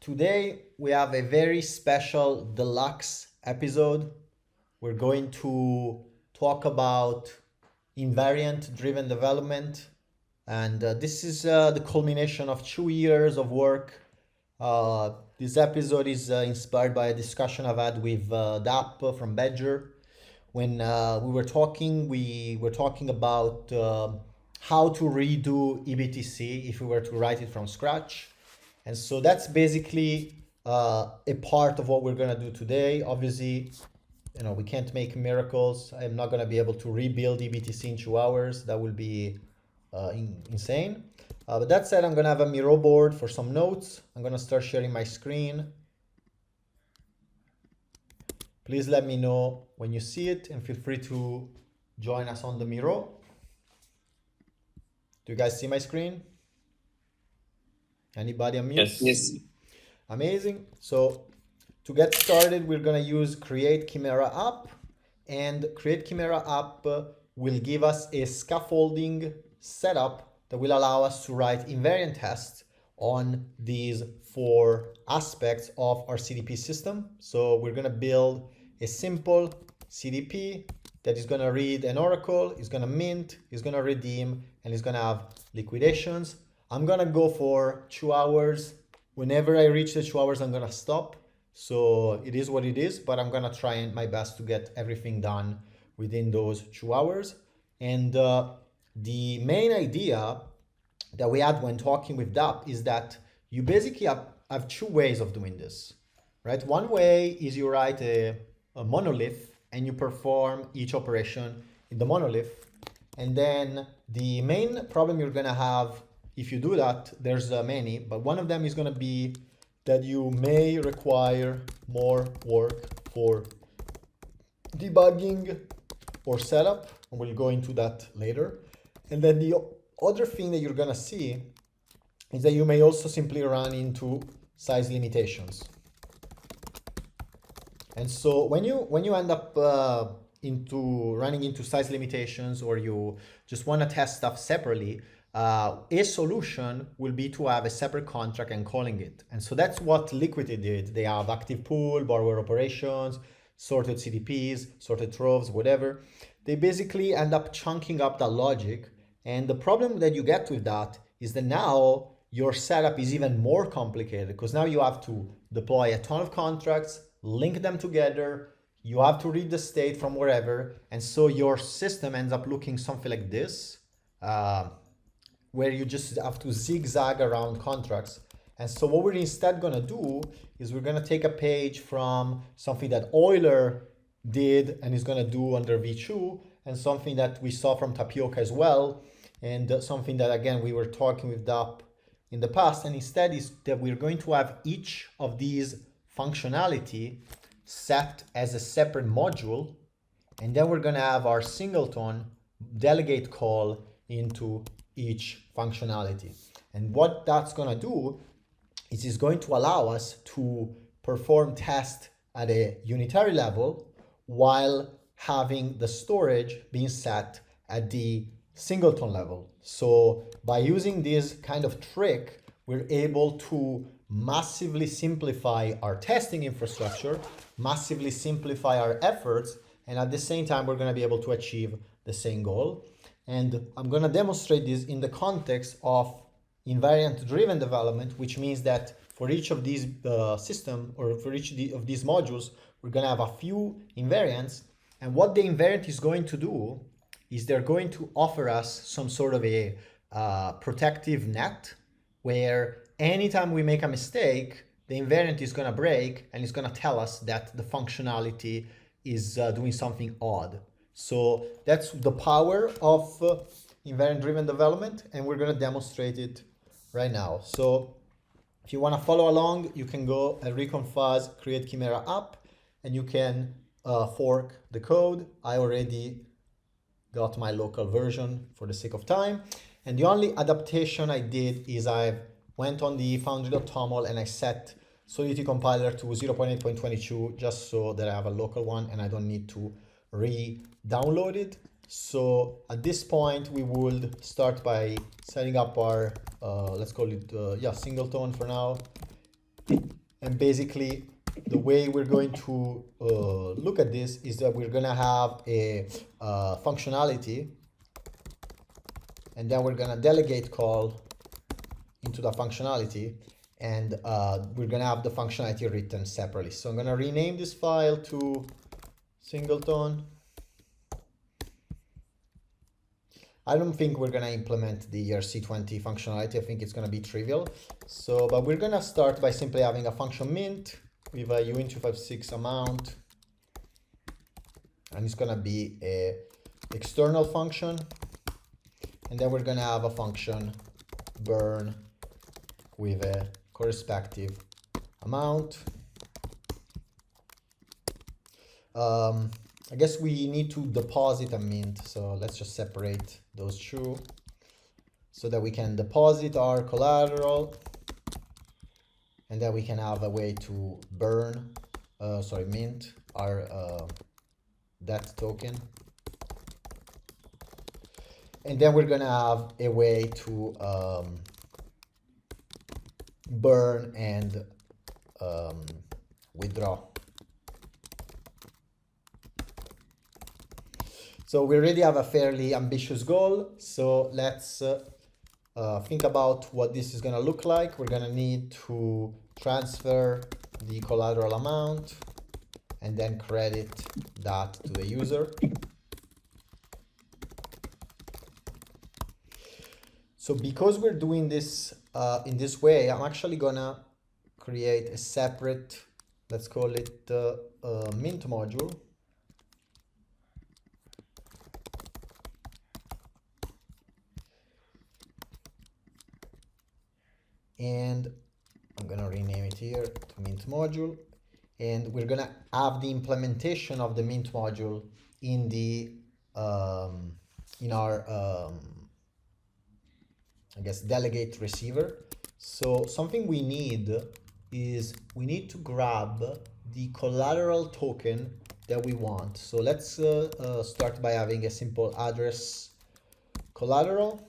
Today we have a very special deluxe episode. We're going to talk about invariant driven development, and this is the culmination of 2 years of work. This episode is inspired by a discussion I've had with Dap from Badger. When we were talking about how to redo eBTC if we were to write it from scratch. And so that's basically a part of what we're going to do today. Obviously, we can't make miracles. I'm not going to be able to rebuild eBTC in 2 hours. That will be insane. But that said, I'm going to have a Miro board for some notes. I'm going to start sharing my screen. Please let me know when you see it and feel free to join us on the Miro. Do you guys see my screen? Anybody on mute? Yes. Amazing. So to get started, we're going to use Create Chimera App, and Create Chimera App will give us a scaffolding setup that will allow us to write invariant tests on these 4 aspects of our CDP system. So we're going to build a simple CDP that is going to read an oracle, is going to mint, is going to redeem, and is going to have liquidations. I'm going to go for 2 hours. Whenever I reach the 2 hours, I'm going to stop. So it is what it is, but I'm going to try my best to get everything done within those 2 hours. And the main idea that we had when talking with DAP is that you basically have 2 ways of doing this, right? One way is you write a monolith and you perform each operation in the monolith. And then the main problem you're going to have if you do that, there's many, but one of them is going to be that you may require more work for debugging or setup, and we'll go into that later. And then the other thing that you're going to see is that you may also simply run into size limitations. And so when you end up running into size limitations, or you just want to test stuff separately, a solution will be to have a separate contract and calling it. And so that's what Liquidity did. They have active pool, borrower operations, sorted CDPs, sorted troves, whatever. They basically end up chunking up that logic. And the problem that you get with that is that now your setup is even more complicated, because now you have to deploy a ton of contracts, link them together, you have to read the state from wherever. And so your system ends up looking something like this, where you just have to zigzag around contracts. And so what we're instead going to do is we're going to take a page from something that Euler did and is going to do under V2, and something that we saw from Tapioca as well, and something that, again, we were talking with DAP in the past. And instead is that we're going to have each of these functionality set as a separate module, and then we're going to have our singleton delegate call into each functionality. And what that's going to do is it's going to allow us to perform tests at a unitary level while having the storage being set at the singleton level. So by using this kind of trick, we're able to massively simplify our testing infrastructure, massively simplify our efforts, and at the same time, we're going to be able to achieve the same goal. And I'm going to demonstrate this in the context of invariant driven development, which means that for each of these system, or for each of these modules, we're going to have a few invariants. And what the invariant is going to do is they're going to offer us some sort of a protective net, where anytime we make a mistake, the invariant is going to break and it's going to tell us that the functionality is doing something odd. So that's the power of invariant driven development, and we're going to demonstrate it right now. So if you want to follow along, you can go at Recon Create Chimera App, and you can fork the code. I already got my local version for the sake of time. And the only adaptation I did is I went on the foundry.toml and I set Solidity compiler to 0.8.22 just so that I have a local one and I don't need to re-download it. So at this point, we would start by setting up our, let's call it, singleton for now. And basically, the way we're going to look at this is that we're going to have a functionality, and then we're going to delegate call into the functionality, and we're going to have the functionality written separately. So I'm going to rename this file to singleton. I don't think we're going to implement the ERC20 functionality. I think it's going to be trivial. So, but we're going to start by simply having a function mint with a uint256 amount. And it's going to be a external function. And then we're going to have a function burn with a correspective amount. I guess we need to deposit a mint, so let's just separate those two so that we can deposit our collateral, and then we can have a way to burn, mint our that token. And then we're gonna have a way to burn and withdraw. So we already have a fairly ambitious goal. So let's think about what this is going to look like. We're going to need to transfer the collateral amount and then credit that to the user. So because we're doing this in this way, I'm actually going to create a separate, let's call it mint module. And I'm gonna rename it here to mint module, and we're gonna have the implementation of the mint module in the in our I guess delegate receiver. So something we need is we need to grab the collateral token that we want. So let's start by having a simple address collateral.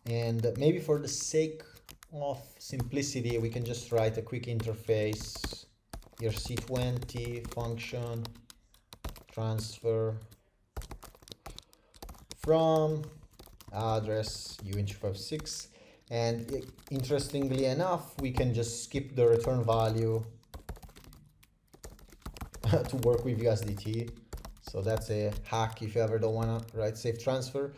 And maybe for the sake of simplicity, we can just write a quick interface, ERC20 function, transfer from address uint256. And interestingly enough, we can just skip the return value to work with USDT. So that's a hack if you ever don't want to write safe transfer.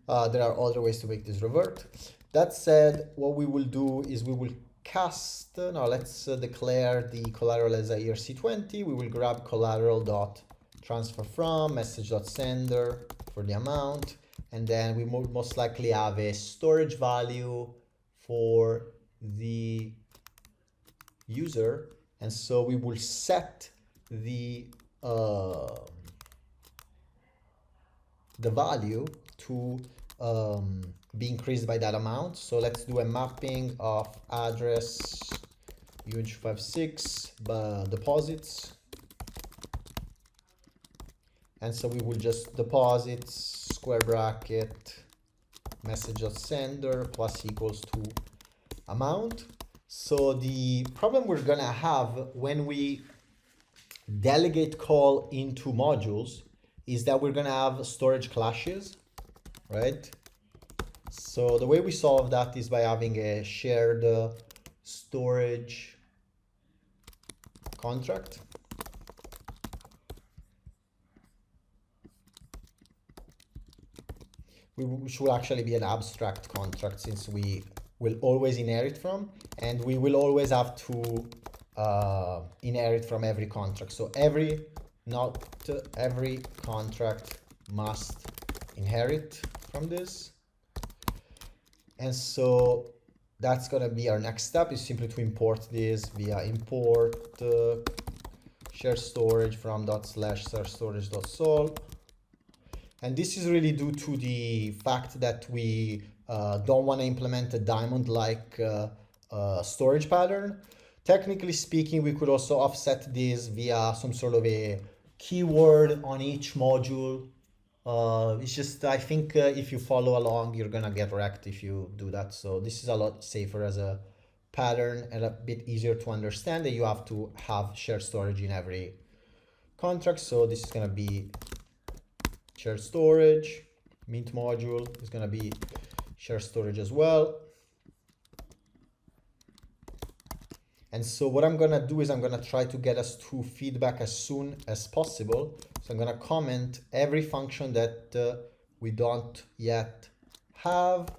There are other ways to make this revert. That said, what we will do is we will cast, now let's declare the collateral as a ERC20. We will grab collateral.transfer from message.sender for the amount. And then we will most likely have a storage value for the user. And so we will set the value to be increased by that amount. So let's do a mapping of address uint256 deposits. And so we will just deposit square bracket message.sender plus equals to amount. So the problem we're gonna have when we delegate call into modules is that we're gonna have storage clashes, right? So the way we solve that is by having a shared storage contract. Which will actually be an abstract contract, since we will always inherit from, and we will always have to inherit from every contract. So not every contract must inherit from this. And so that's going to be our next step, is simply to import this via import share storage from /storage.sol. And this is really due to the fact that we don't want to implement a diamond-like storage pattern. Technically speaking, we could also offset this via some sort of a keyword on each module. It's just, I think if you follow along, you're gonna get wrecked if you do that. So this is a lot safer as a pattern and a bit easier to understand that you have to have shared storage in every contract. So this is going to be shared storage. Mint module is going to be shared storage as well. And so what I'm going to do is I'm going to try to get us to feedback as soon as possible. So I'm going to comment every function that we don't yet have,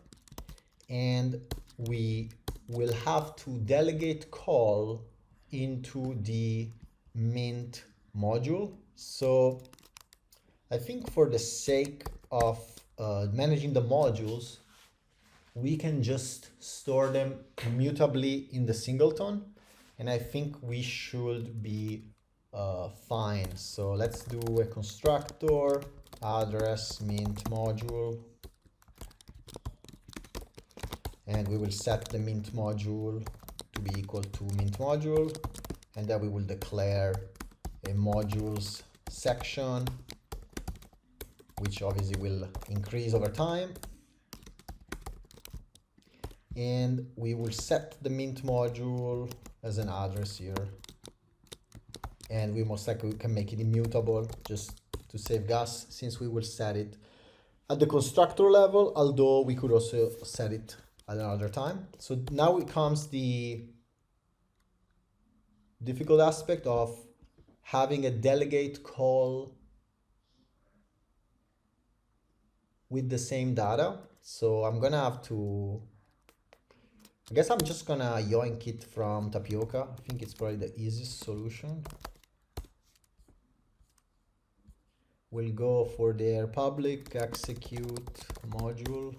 and we will have to delegate call into the mint module. So I think for the sake of managing the modules, we can just store them immutably in the singleton, and I think we should be fine. So let's do a constructor address mint module, and we will set the mint module to be equal to mint module, and then we will declare a modules section, which obviously will increase over time. And we will set the mint module as an address here. And we most likely can make it immutable just to save gas, since we will set it at the constructor level, although we could also set it at another time. So now it comes the difficult aspect of having a delegate call with the same data. So I'm gonna have to, I guess I'm just gonna yoink it from Tapioca. I think it's probably the easiest solution. We'll go for their public execute module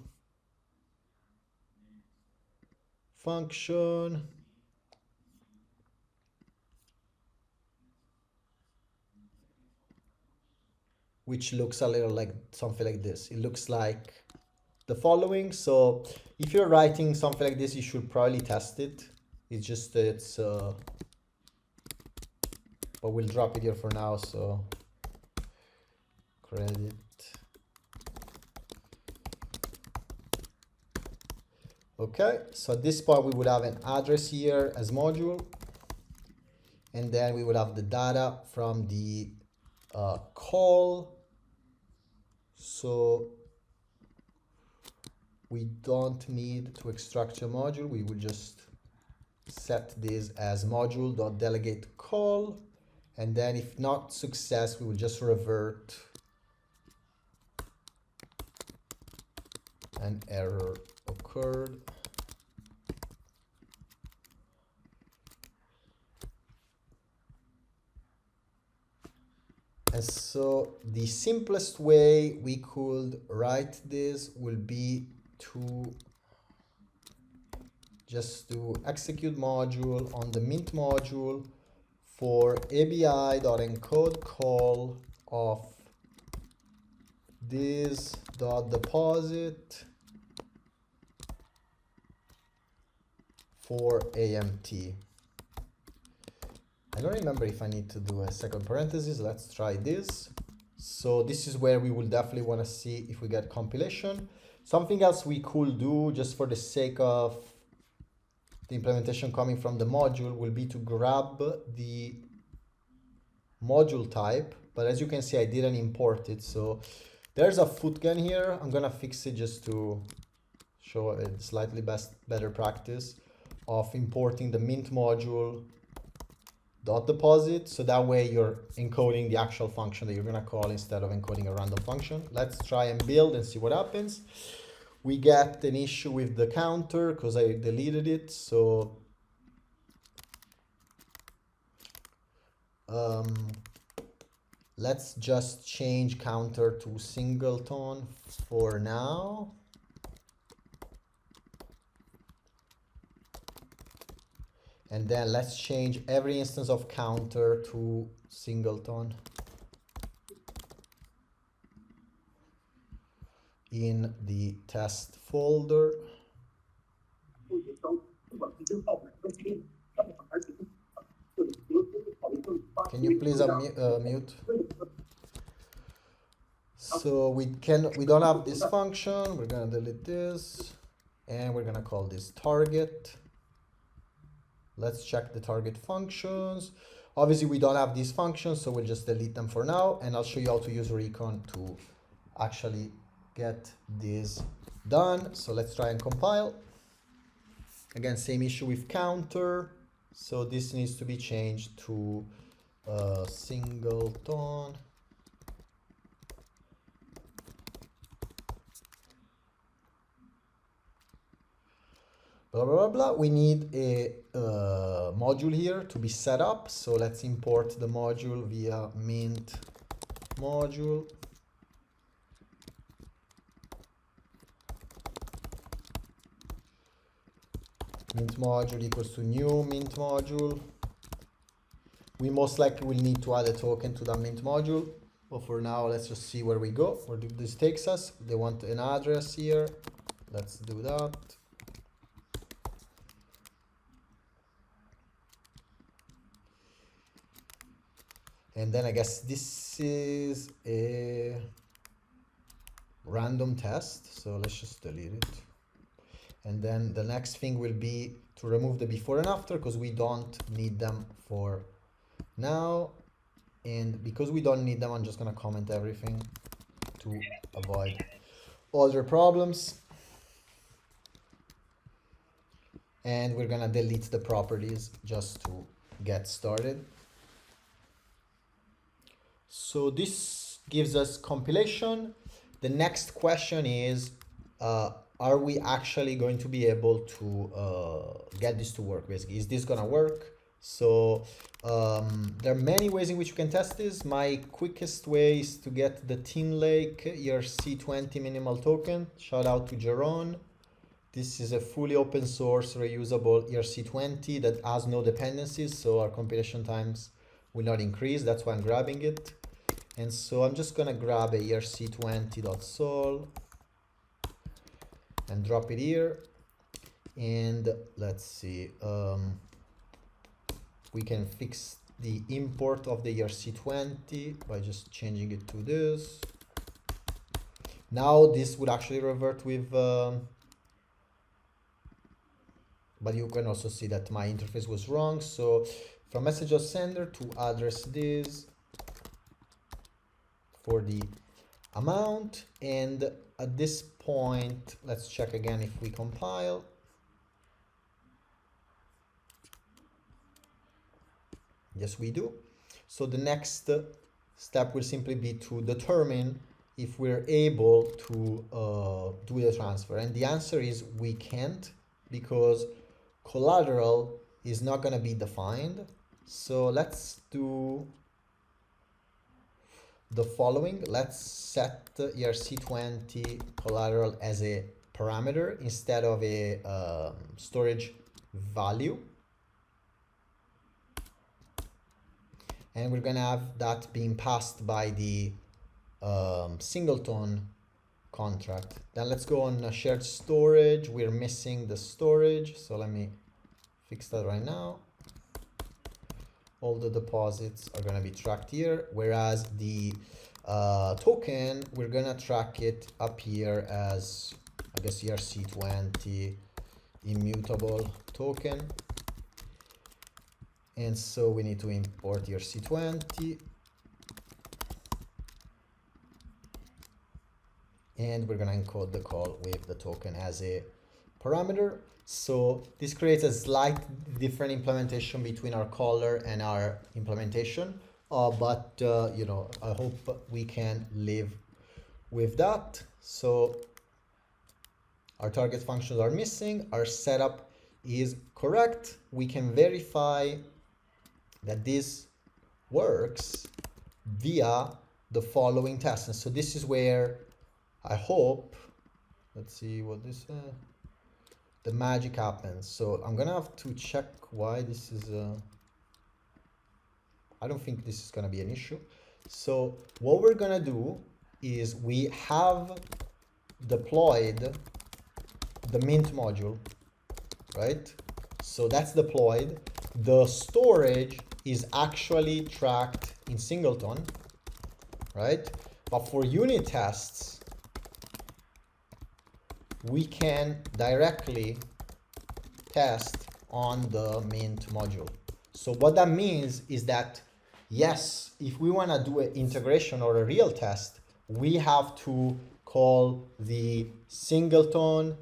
function. Which looks a little like something like this. It looks like the following. So if you're writing something like this, you should probably test it. It's just that it's, but we'll drop it here for now. So credit. Okay, so at this point we would have an address here as module, and then we would have the data from the call. So we don't need to extract a module. We will just set this as module.delegate call, and then if not success, we will just revert an error occurred. And so the simplest way we could write this will be to just do execute module on the mint module for abi.encode call of this.deposit for AMT. I don't remember if I need to do a second parenthesis. Let's try this. So this is where we will definitely want to see if we get compilation. Something else we could do, just for the sake of the implementation coming from the module, will be to grab the module type. But as you can see, I didn't import it. So there's a footgun here. I'm going to fix it just to show a slightly better practice of importing the mint module .deposit, so that way you're encoding the actual function that you're going to call instead of encoding a random function. Let's try and build and see what happens. We get an issue with the counter because I deleted it. So let's just change counter to singleton for now. And then let's change every instance of counter to singleton in the test folder. Can you please mute? So we don't have this function. We're gonna delete this, and we're gonna call this target. let's check the target functions. Obviously we don't have these functions, so we'll just delete them for now, and I'll show you how to use Recon to actually get this done. So let's try and compile. Again, same issue with counter. So this needs to be changed to singleton. Blah, blah, blah, blah. We need a module here to be set up. So let's import the module via mint module. Mint module equals to new mint module. We most likely will need to add a token to that mint module. But for now, let's just see where we go, where this takes us. They want an address here. Let's do that. And then I guess this is a random test. So let's just delete it. And then the next thing will be to remove the before and after, because we don't need them for now. And because we don't need them, I'm just going to comment everything to avoid other problems. And we're going to delete the properties just to get started. So this gives us compilation. The next question is, are we actually going to be able to get this to work? Basically, is this gonna work? So there are many ways in which you can test this. My quickest way is to get the Tin Lake ERC20 minimal token. Shout out to Jaron. This is a fully open source reusable ERC20 that has no dependencies, so our compilation times will not increase. That's why I'm grabbing it. And so I'm just gonna grab a ERC20.sol and drop it here. And let's see, we can fix the import of the ERC20 by just changing it to this. Now this would actually revert with, but you can also see that my interface was wrong. So from message of sender to address this for the amount. And at this point, let's check again if we compile. Yes, we do. So the next step will simply be to determine if we're able to do the transfer. And the answer is we can't, because collateral is not going to be defined. So let's do the following. Let's set the ERC20 collateral as a parameter instead of a storage value. And we're going to have that being passed by the singleton contract. Then let's go on shared storage. We're missing the storage, so let me fix that right now. All the deposits are going to be tracked here, whereas the token, we're going to track it up here as, I guess, ERC20 immutable token. And so we need to import ERC20. And we're going to encode the call with the token as a parameter. So this creates a slight different implementation between our caller and our implementation. But you know, I hope we can live with that. So our target functions are missing. Our setup is correct. We can verify that this works via the following tests. And so this is where I hope, let's see what this the magic happens. So I'm gonna have to check why this is I don't think this is gonna be an issue. So what we're gonna do is we have deployed the mint module, right? So that's deployed. The storage is actually tracked in singleton, right? But for unit tests, we can directly test on the mint module. So what that means is that, yes, if we want to do an integration or a real test, we have to call the singleton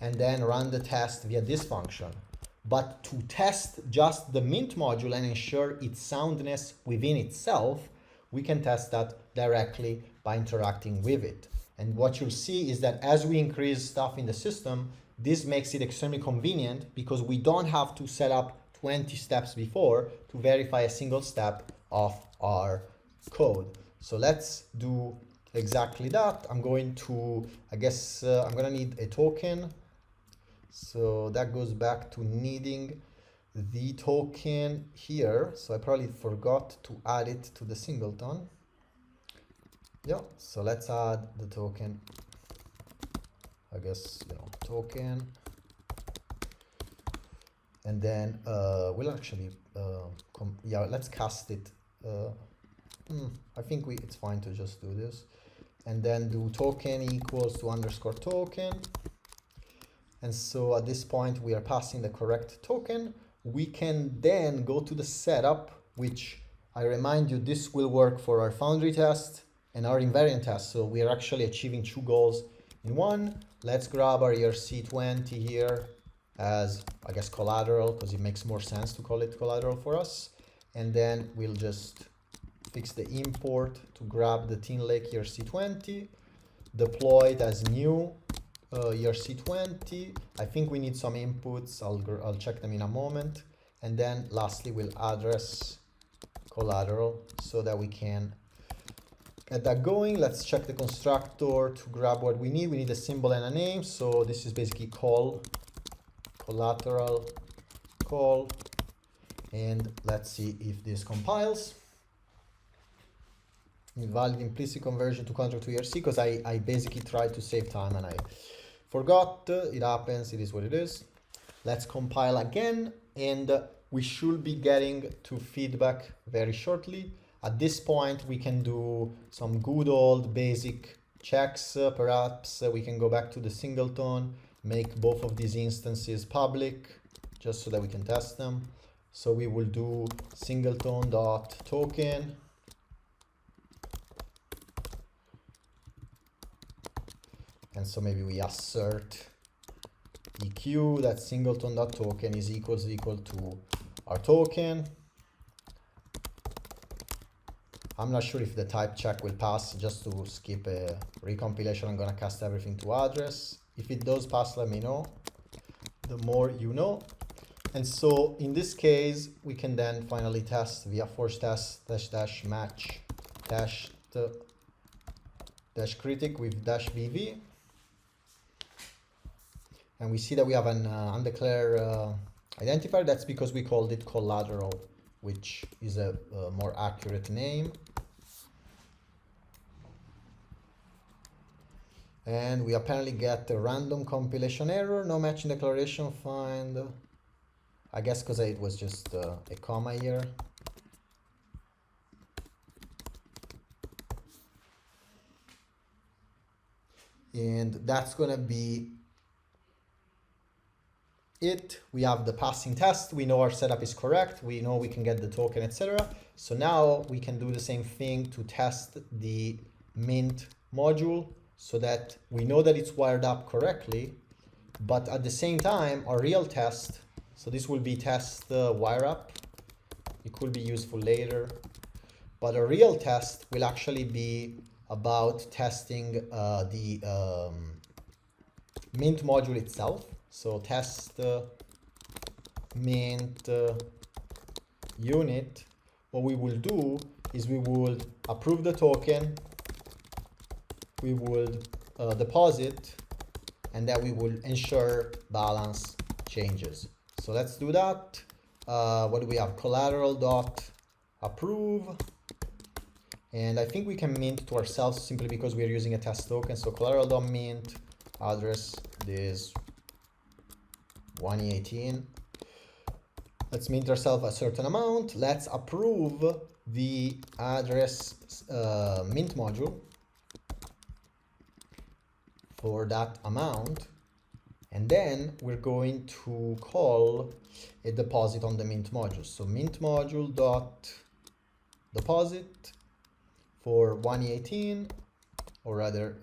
and then run the test via this function. But to test just the mint module and ensure its soundness within itself, we can test that directly by interacting with it. And what you'll see is that as we increase stuff in the system, this makes it extremely convenient because we don't have to set up 20 steps before to verify a single step of our code. So let's do exactly that. I'm going to, I guess I'm gonna need a token. So that goes back to needing the token here. So I probably forgot to add it to the singleton. Yeah, so let's add the token. I guess, token. And then we'll actually, let's cast it. I think it's fine to just do this. And then do token equals to underscore token. And so at this point, we are passing the correct token. We can then go to the setup, which I remind you, this will work for our Foundry test and our invariant test. So we are actually achieving two goals in one. Let's grab our ERC20 here as, I guess, collateral, because it makes more sense to call it collateral for us. And then we'll just fix the import to grab the Tin Lake ERC20, deploy it as new ERC20. I think we need some inputs. I'll check them in a moment. And then lastly, we'll address collateral so that we can get that going. Let's check the constructor to grab what we need. We need a symbol and a name. So this is basically call, collateral, call. And let's see if this compiles. Invalid implicit conversion to contract to ERC, because I basically tried to save time and I forgot. It happens, it is what it is. Let's compile again, and we should be getting to feedback very shortly. At this point, we can do some good old basic checks. Perhaps we can go back to the singleton, make both of these instances public, just so that we can test them. So we will do singleton.token. And so maybe we assert EQ that singleton.token is equal to our token. I'm not sure if the type check will pass. Just to skip a recompilation, I'm gonna cast everything to address. If it does pass, let me know. The more you know. And so in this case, we can then finally test via force test -- match -critic with -vv. And we see that we have an undeclared identifier. That's because we called it collateral, which is a more accurate name. And we apparently get a random compilation error, no matching declaration find. I guess because it was just a comma here. And that's gonna be it. We have the passing test. We know our setup is correct. We know we can get the token, etc. So now we can do the same thing to test the mint module so that we know that it's wired up correctly. But at the same time, our real test, so this will be test wire up. It could be useful later. But a real test will actually be about testing the mint module itself. So test mint unit. What we will do is we will approve the token, we will deposit, and then we will ensure balance changes. So let's do that. What do we have? Collateral dot approve. And I think we can mint to ourselves simply because we're using a test token. So collateral dot mint address this 1E18. Let's mint ourselves a certain amount. Let's approve the address mint module for that amount. And then we're going to call a deposit on the mint module. So mint module dot deposit for 118, or rather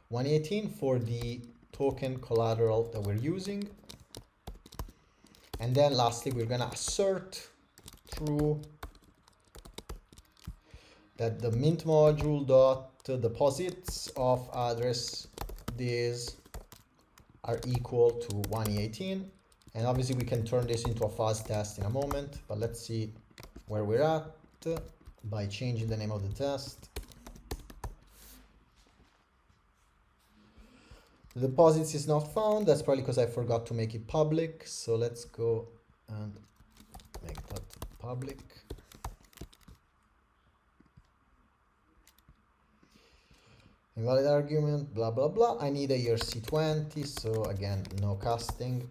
118 for the token collateral that we're using. And then lastly, we're gonna assert true that the mint module dot deposits of address these are equal to 118. And obviously we can turn this into a fuzz test in a moment, but let's see where we're at by changing the name of the test. The deposits is not found. That's probably because I forgot to make it public. So let's go and make that public. Invalid argument, blah, blah, blah. I need a ERC20, so again, no casting.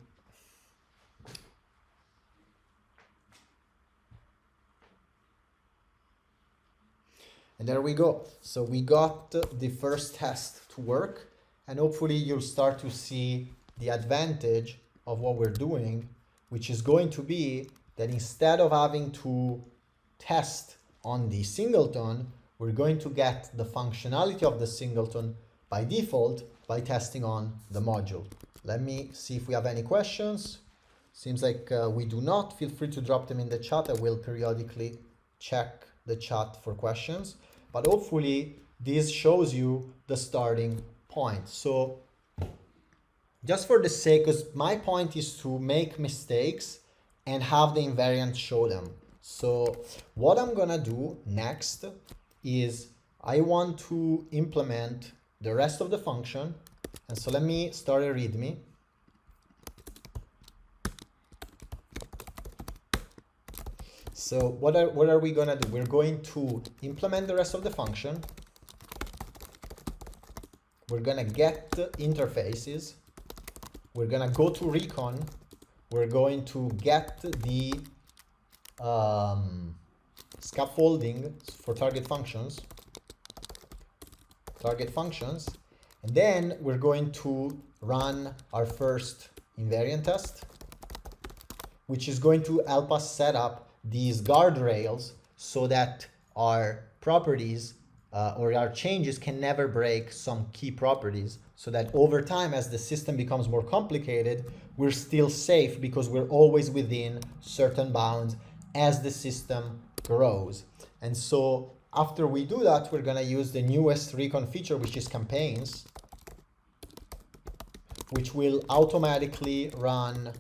And there we go. So we got the first test to work, and hopefully you'll start to see the advantage of what we're doing, which is going to be that instead of having to test on the singleton, we're going to get the functionality of the singleton by default by testing on the module. Let me see if we have any questions. Seems like we do not. Feel free to drop them in the chat. I will periodically check the chat for questions, but hopefully this shows you the starting point. So just for the sake, because my point is to make mistakes and have the invariant show them. So what I'm gonna do next is I want to implement the rest of the function. And so let me start a README. So what are we gonna do? We're going to implement the rest of the function. We're gonna get the interfaces. We're gonna go to Recon. We're going to get the scaffolding for target functions, and then we're going to run our first invariant test, which is going to help us set up these guardrails so that our properties or our changes can never break some key properties, so that over time, as the system becomes more complicated, we're still safe because we're always within certain bounds as the system grows. And so after we do that, we're gonna use the newest Recon feature, which is campaigns, which will automatically run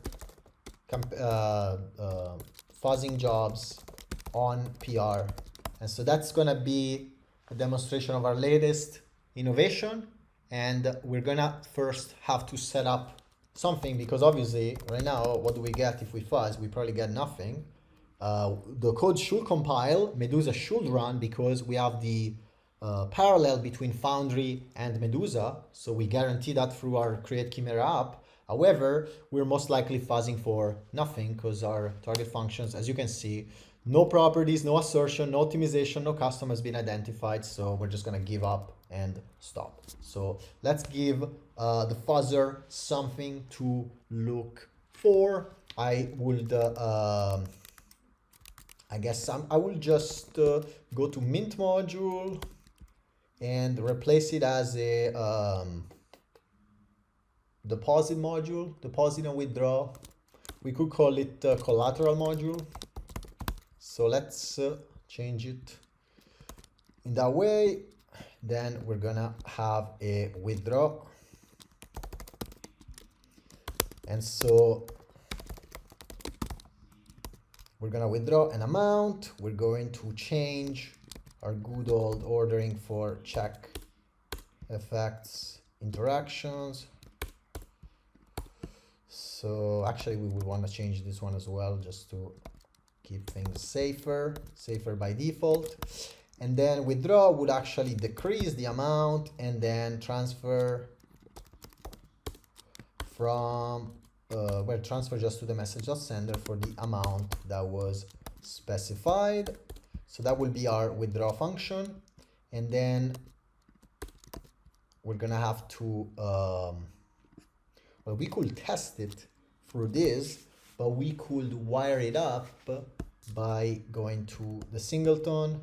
fuzzing jobs on PR. And so that's gonna be a demonstration of our latest innovation. And we're gonna first have to set up something, because obviously right now, what do we get if we fuzz? We probably get nothing. The code should compile, Medusa should run, because we have the parallel between Foundry and Medusa, so we guarantee that through our Create Chimera app. However, we're most likely fuzzing for nothing, because our target functions, as you can see, no properties, no assertion, no optimization, no custom has been identified, so we're just gonna give up and stop. So let's give the fuzzer something to look for. I would I guess I will just go to mint module and replace it as a deposit module, deposit and withdraw. We could call it collateral module. So let's change it in that way. Then we're gonna have a withdraw. And so we're gonna withdraw an amount. We're going to change our good old ordering for check effects interactions. So actually we would want to change this one as well, just to keep things safer by default. And then withdraw would actually decrease the amount and then transfer from transfer just to the message.sender for the amount that was specified. So that will be our withdraw function. And then we're gonna have to Well, we could test it through this, but we could wire it up by going to the singleton,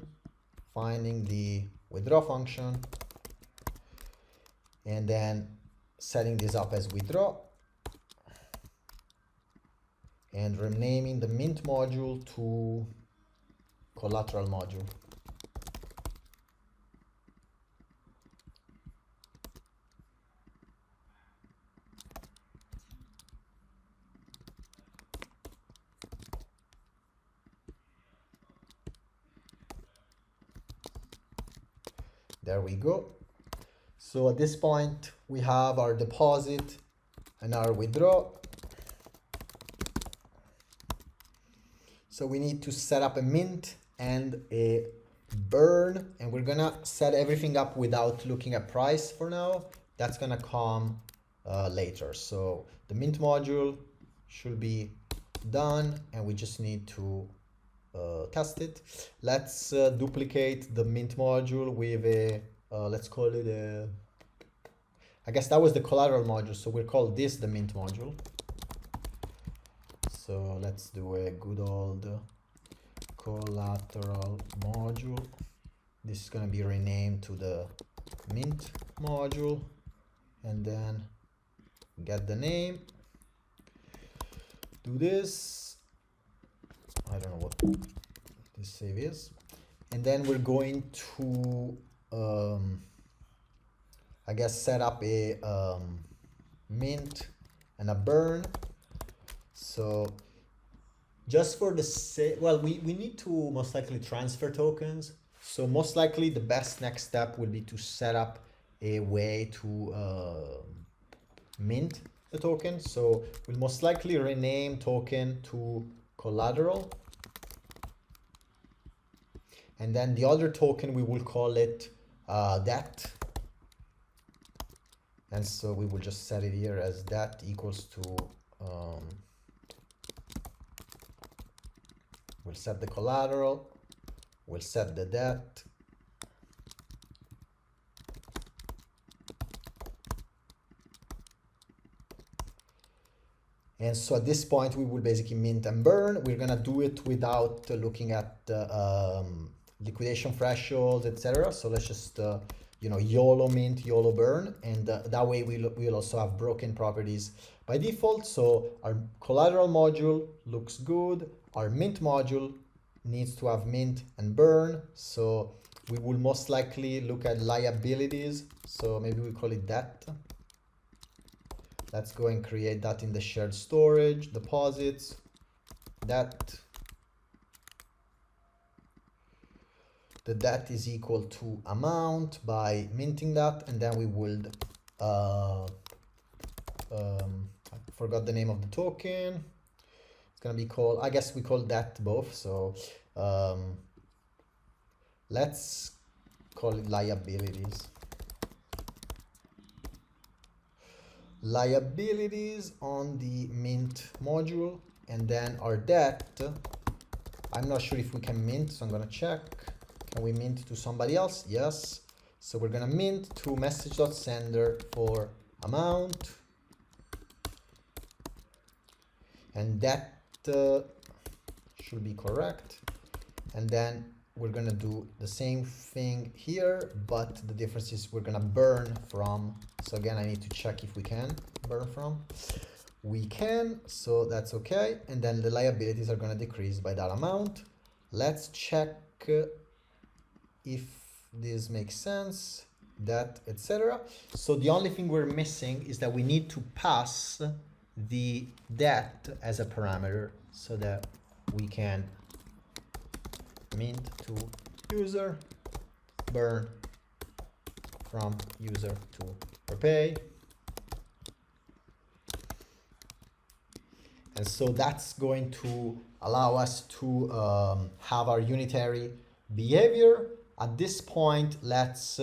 finding the withdraw function, and then setting this up as withdraw, and renaming the mint module to collateral module. There we go. So at this point, we have our deposit and our withdraw. So we need to set up a mint and a burn, and we're gonna set everything up without looking at price for now. That's gonna come later. So the mint module should be done, and we just need to test it. Let's duplicate the mint module with a, let's call it a, I guess that was the collateral module, so we'll call this the mint module. So let's do a good old collateral module. This is going to be renamed to the mint module, and then get the name. Do this. I don't know what this save is. And then we're going to, I guess, set up a mint and a burn. So just for the sake, well, we need to most likely transfer tokens. So most likely the best next step would be to set up a way to mint the token. So we'll most likely rename token to collateral. And then the other token, we will call it debt. And so we will just set it here as debt equals to, we'll set the collateral, we'll set the debt. And so at this point, we will basically mint and burn. We're gonna do it without looking at the liquidation thresholds, etc. So let's just, YOLO mint, YOLO burn, and that way we'll also have broken properties by default. So our collateral module looks good. Our mint module needs to have mint and burn. So we will most likely look at liabilities. So maybe we call it debt. Let's go and create that in the shared storage, deposits, debt. The debt is equal to amount by minting that, and then we would, I forgot the name of the token. It's gonna be called, I guess we call debt both. So let's call it liabilities. Liabilities on the mint module, and then our debt, I'm not sure if we can mint, so I'm gonna check. Can we mint to somebody else? Yes. So we're gonna mint to message.sender for amount, and that should be correct. And then we're gonna do the same thing here, but the difference is we're gonna burn from. So again, I need to check if we can burn from. We can, so that's okay. And then the liabilities are gonna decrease by that amount. Let's check if this makes sense, that, etc. So the only thing we're missing is that we need to pass the debt as a parameter so that we can mint to user, burn from user to prepay. And so that's going to allow us to have our unitary behavior. At this point, let's,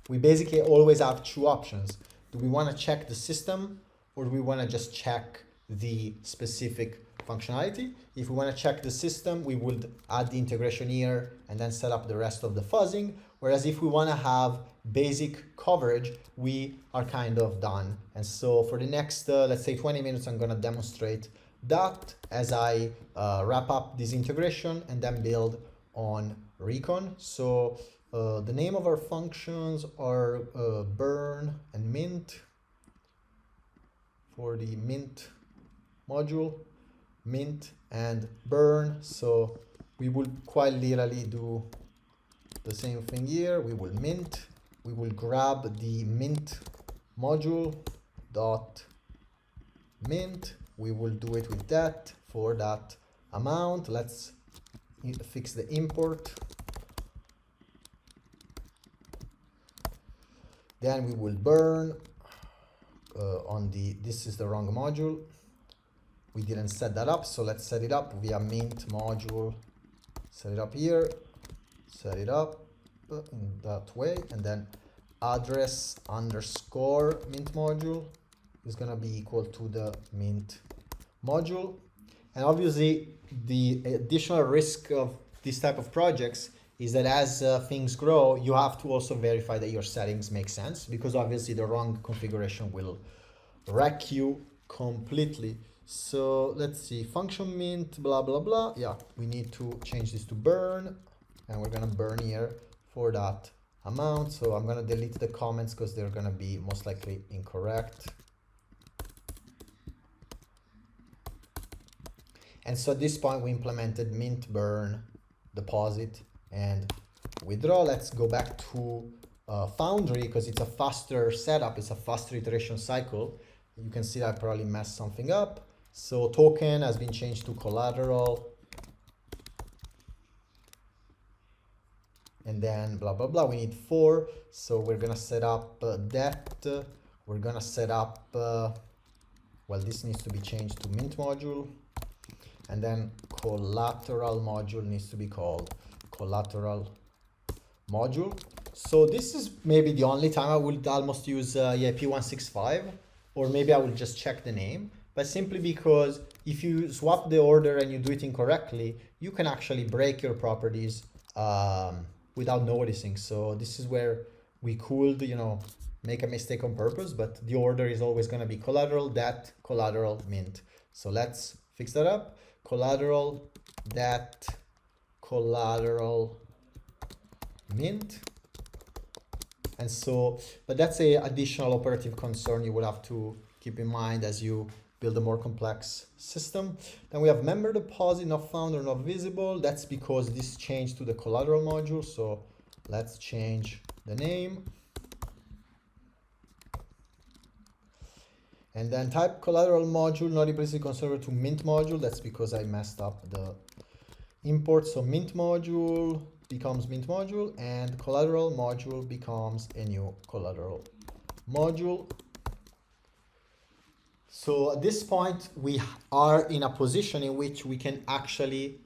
we basically always have two options. Do we want to check the system, or do we want to just check the specific functionality. If we want to check the system, we would add the integration here and then set up the rest of the fuzzing. Whereas if we want to have basic coverage, we are kind of done. And so for the next, let's say 20 minutes, I'm going to demonstrate that as I wrap up this integration and then build on Recon. So the name of our functions are burn and mint. For the mint module, mint and burn. So we will quite literally do the same thing here. We will mint, we will grab the mint module dot mint. We will do it with that for that amount. Let's fix the import. Then we will burn on the, this is the wrong module. We didn't set that up, so let's set it up via mint module. Set it up here, set it up in that way, and then address underscore mint module is gonna be equal to the mint module. And obviously the additional risk of this type of projects is that as things grow, you have to also verify that your settings make sense, because obviously the wrong configuration will wreck you completely. So let's see, function mint, blah, blah, blah. Yeah, we need to change this to burn, and we're gonna burn here for that amount. So I'm gonna delete the comments because they're gonna be most likely incorrect. And so at this point we implemented mint, burn, deposit, and withdraw. Let's go back to Foundry because it's a faster setup, it's a faster iteration cycle. You can see that I probably messed something up. So token has been changed to collateral. And then blah, blah, blah, we need 4. So we're gonna set up that. We're gonna set up, well, this needs to be changed to mint module. And then collateral module needs to be called collateral module. So this is maybe the only time I would almost use P165, or maybe I will just check the name, but simply because if you swap the order and you do it incorrectly, you can actually break your properties without noticing. So this is where we could, you know, make a mistake on purpose, but the order is always going to be collateral, that, collateral, mint. So let's fix that up. Collateral, that, collateral, mint. And so, but that's a additional operative concern you will have to keep in mind as you build a more complex system. Then we have member deposit not found or not visible. That's because this changed to the collateral module. So let's change the name. And then type collateral module not implicitly converted to mint module. That's because I messed up the import. So mint module becomes mint module, and collateral module becomes a new collateral module. So at this point, we are in a position in which we can actually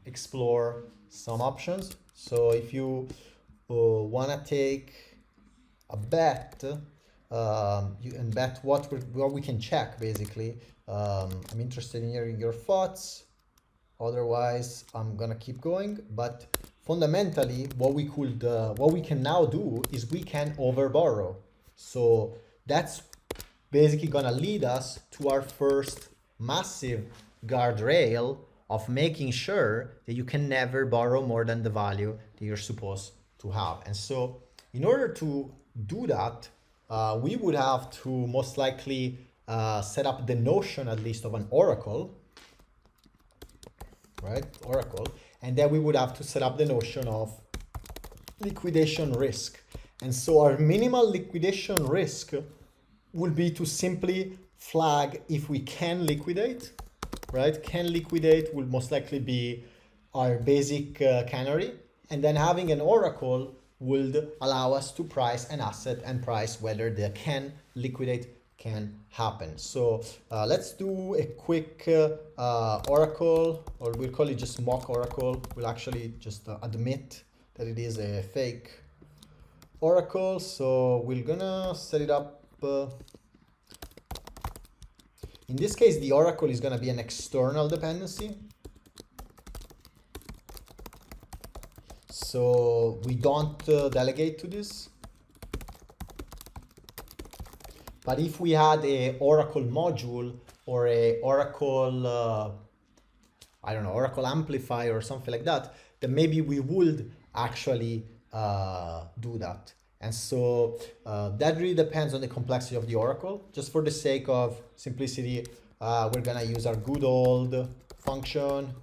explore some options. So if you want to take a bet, you can bet what we can check, basically. I'm interested in hearing your thoughts. Otherwise, I'm gonna keep going. But fundamentally, what we can now do is we can overborrow. So that's basically gonna lead us to our first massive guardrail of making sure that you can never borrow more than the value that you're supposed to have. And so in order to do that, we would have to most likely set up the notion at least of an oracle, right? Oracle. And then we would have to set up the notion of liquidation risk. And so our minimal liquidation risk will be to simply flag if we can liquidate, right? Can liquidate will most likely be our basic canary. And then having an oracle would allow us to price an asset and price whether the can liquidate can happen. So let's do a quick oracle, or we'll call it just mock oracle. We'll actually just admit that it is a fake oracle. So we're gonna set it up In this case, the oracle is going to be an external dependency. So we don't delegate to this. But if we had a oracle module or a oracle, I don't know, oracle amplifier or something like that, then maybe we would actually do that. And so that really depends on the complexity of the oracle. Just for the sake of simplicity, we're gonna use our good old function,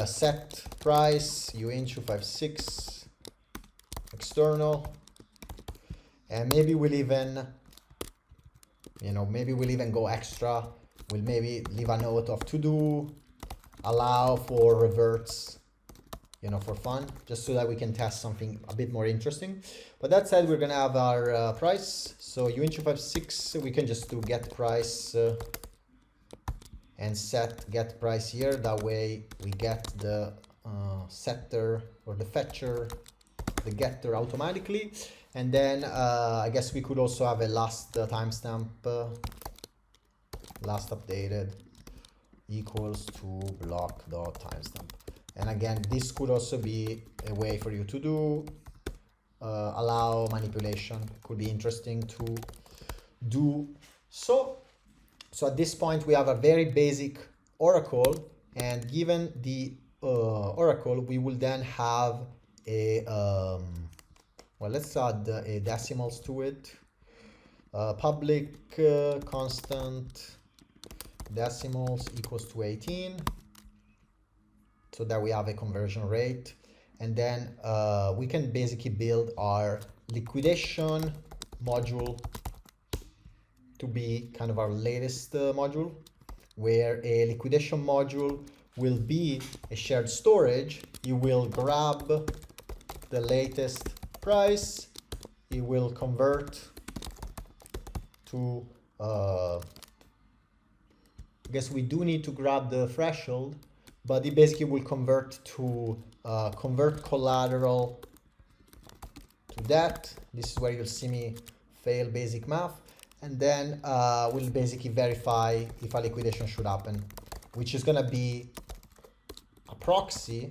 set price uin256 external, and maybe we'll even, maybe we'll even go extra. We'll maybe leave a note of to do, allow for reverts, for fun, just so that we can test something a bit more interesting. But that said, we're gonna have our price. So uin256, we can just do get price and set get price here. That way we get the setter or the fetcher, the getter automatically. And then I guess we could also have a last timestamp, last updated equals to block.timestamp. And again, this could also be a way for you to do allow manipulation. Could be interesting to do. So at this point, we have a very basic oracle, and given the oracle, we will then have a well, let's add a decimals to it. Public constant decimals equals to 18, so that we have a conversion rate. And then we can basically build our liquidation module to be kind of our latest module, where a liquidation module will be a shared storage. You will grab the latest price, it will convert to I guess we do need to grab the threshold, but it basically will convert to convert collateral to that. This is where you'll see me fail basic math, and then we'll basically verify if a liquidation should happen, which is gonna be a proxy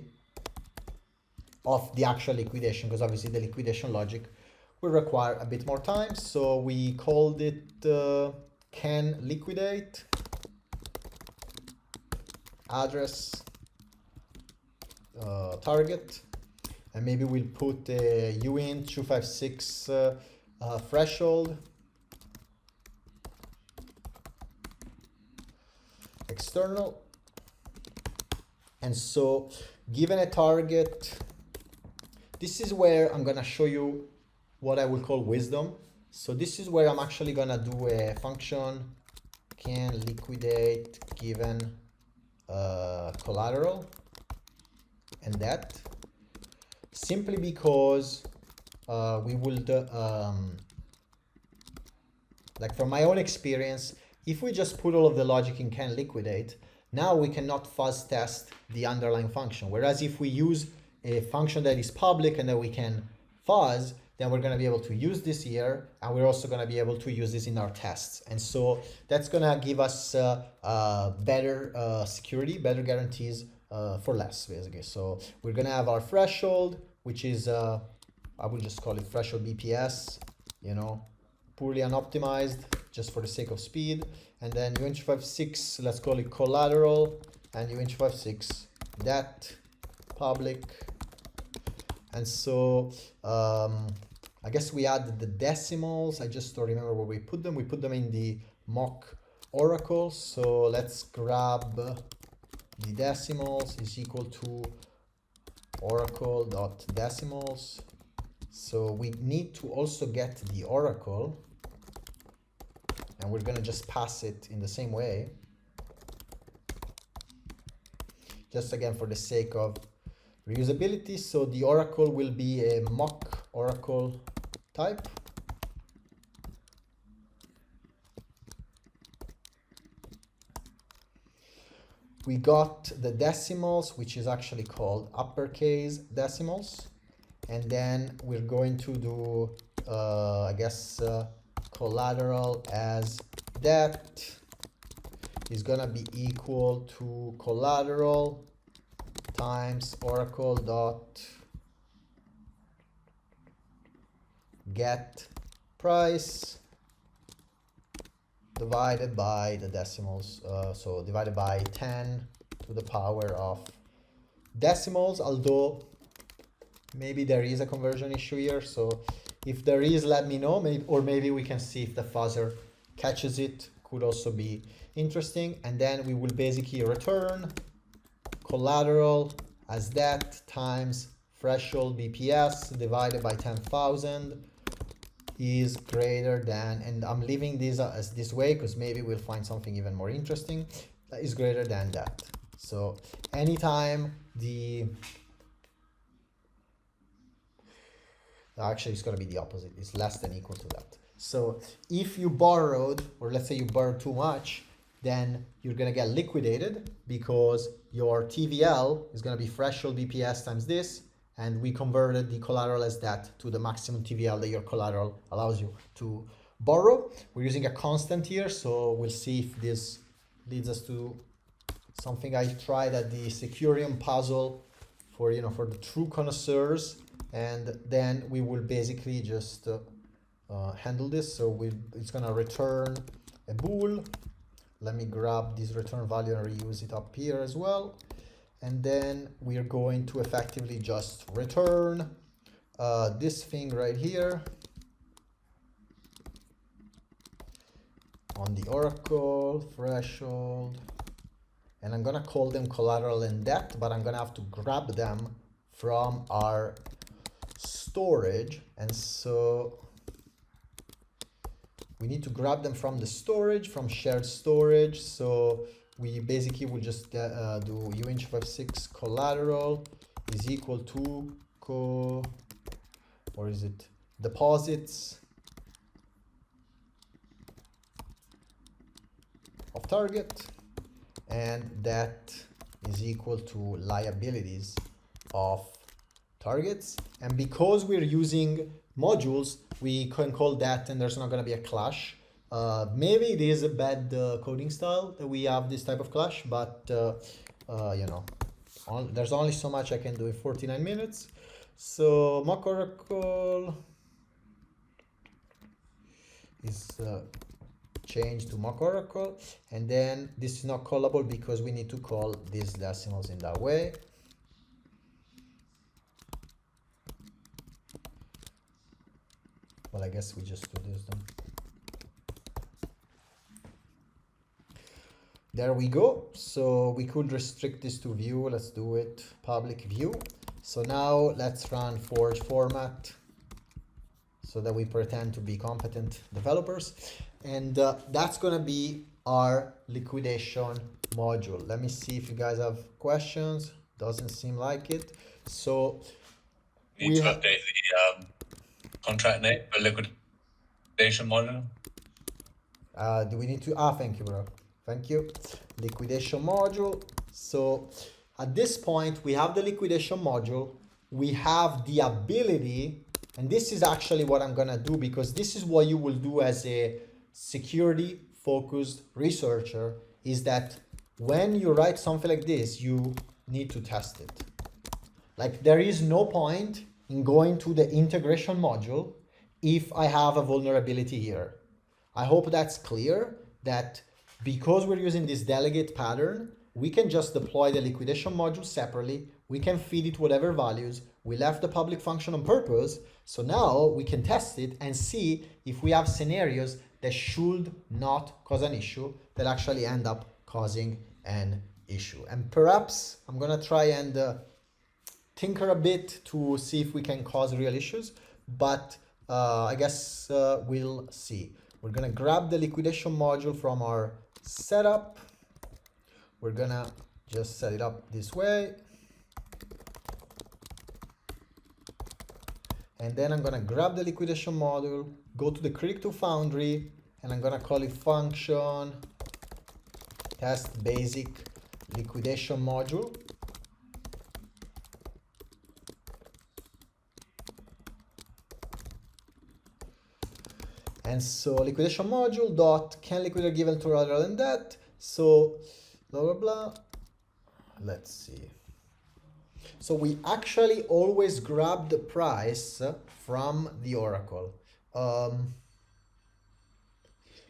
of the actual liquidation, because obviously the liquidation logic will require a bit more time. So we called it can liquidate address target, and maybe we'll put a uin256 threshold external. And so given a target, this is where I'm gonna show you what I will call wisdom. So this is where I'm actually gonna do a function can liquidate given collateral and that, simply because we would like from my own experience, if we just put all of the logic in can liquidate, now we cannot fuzz test the underlying function. Whereas if we use a function that is public and that we can fuzz, then we're going to be able to use this here, and we're also going to be able to use this in our tests. And so that's going to give us better security, better guarantees for less, basically. So we're going to have our threshold, which is, I will just call it threshold BPS, poorly unoptimized, just for the sake of speed. And then uin256, let's call it collateral, and uin256 that public. And so I guess we added the decimals. I just don't remember where we put them. We put them in the mock oracle. So let's grab the decimals is equal to oracle.decimals. So we need to also get the oracle, and we're gonna just pass it in the same way. Just again for the sake of reusability. So the oracle will be a mock oracle type. We got the decimals, which is actually called uppercase decimals. And then we're going to do, I guess, collateral as that is gonna be equal to collateral times oracle dot get price divided by the decimals, so divided by 10 to the power of decimals, although maybe there is a conversion issue here, so if there is, let me know, or maybe we can see if the fuzzer catches it, could also be interesting. And then we will basically return collateral as that times threshold BPS divided by 10,000 is greater than, and I'm leaving this as this way because maybe we'll find something even more interesting, that is greater than that. So anytime actually it's going to be the opposite, it's less than equal to that. So if you borrowed, or let's say you borrowed too much, then you're going to get liquidated because your TVL is going to be threshold BPS times this, and we converted the collateral as that to the maximum TVL that your collateral allows you to borrow. We're using a constant here, so we'll see if this leads us to something I tried at the Securium puzzle for, you know, for the true connoisseurs, and then we will basically just handle this. So it's gonna return a bool. Let me grab this return value and reuse it up here as well. And then we are going to effectively just return this thing right here on the oracle threshold. And I'm gonna call them collateral and debt, but I'm gonna have to grab them from our storage. And so we need to grab them from the storage, from shared storage. So we basically will just do uinch56 collateral is equal to deposits of target, and that is equal to liabilities of targets. And because we're using modules, we can call that, and there's not going to be a clash. Maybe it is a bad coding style that we have this type of clash, but you know, there's only so much I can do in 49 minutes. So mock oracle is changed to mock oracle, and then this is not callable because we need to call these decimals in that way. Well, I guess we just do this then. There we go. So we could restrict this to view. Let's do it public view. So now let's run forge format so that we pretend to be competent developers. And that's going to be our liquidation module. Let me see if you guys have questions. Doesn't seem like it. So we need to update the contract name for liquidation module. Do we need to? Thank you, bro. Thank you. Liquidation module. So at this point, we have the liquidation module. We have the ability, and this is actually what I'm going to do, because this is what you will do as a security focused researcher, is that when you write something like this, you need to test it. Like, there is no point in going to the integration module if I have a vulnerability here. I hope that's clear, that because we're using this delegate pattern, we can just deploy the liquidation module separately. We can feed it whatever values. We left the public function on purpose. So now we can test it and see if we have scenarios that should not cause an issue that actually end up causing an issue. And perhaps I'm gonna try and tinker a bit to see if we can cause real issues, but I guess we'll see. We're gonna grab the liquidation module from our setup. We're gonna just set it up this way. And then I'm gonna grab the liquidation module, go to the Critic2 Foundry, and I'm gonna call it function test basic liquidation module. And so liquidation module dot can liquidator given to rather than that. So blah blah blah. Let's see. So we actually always grab the price from the oracle.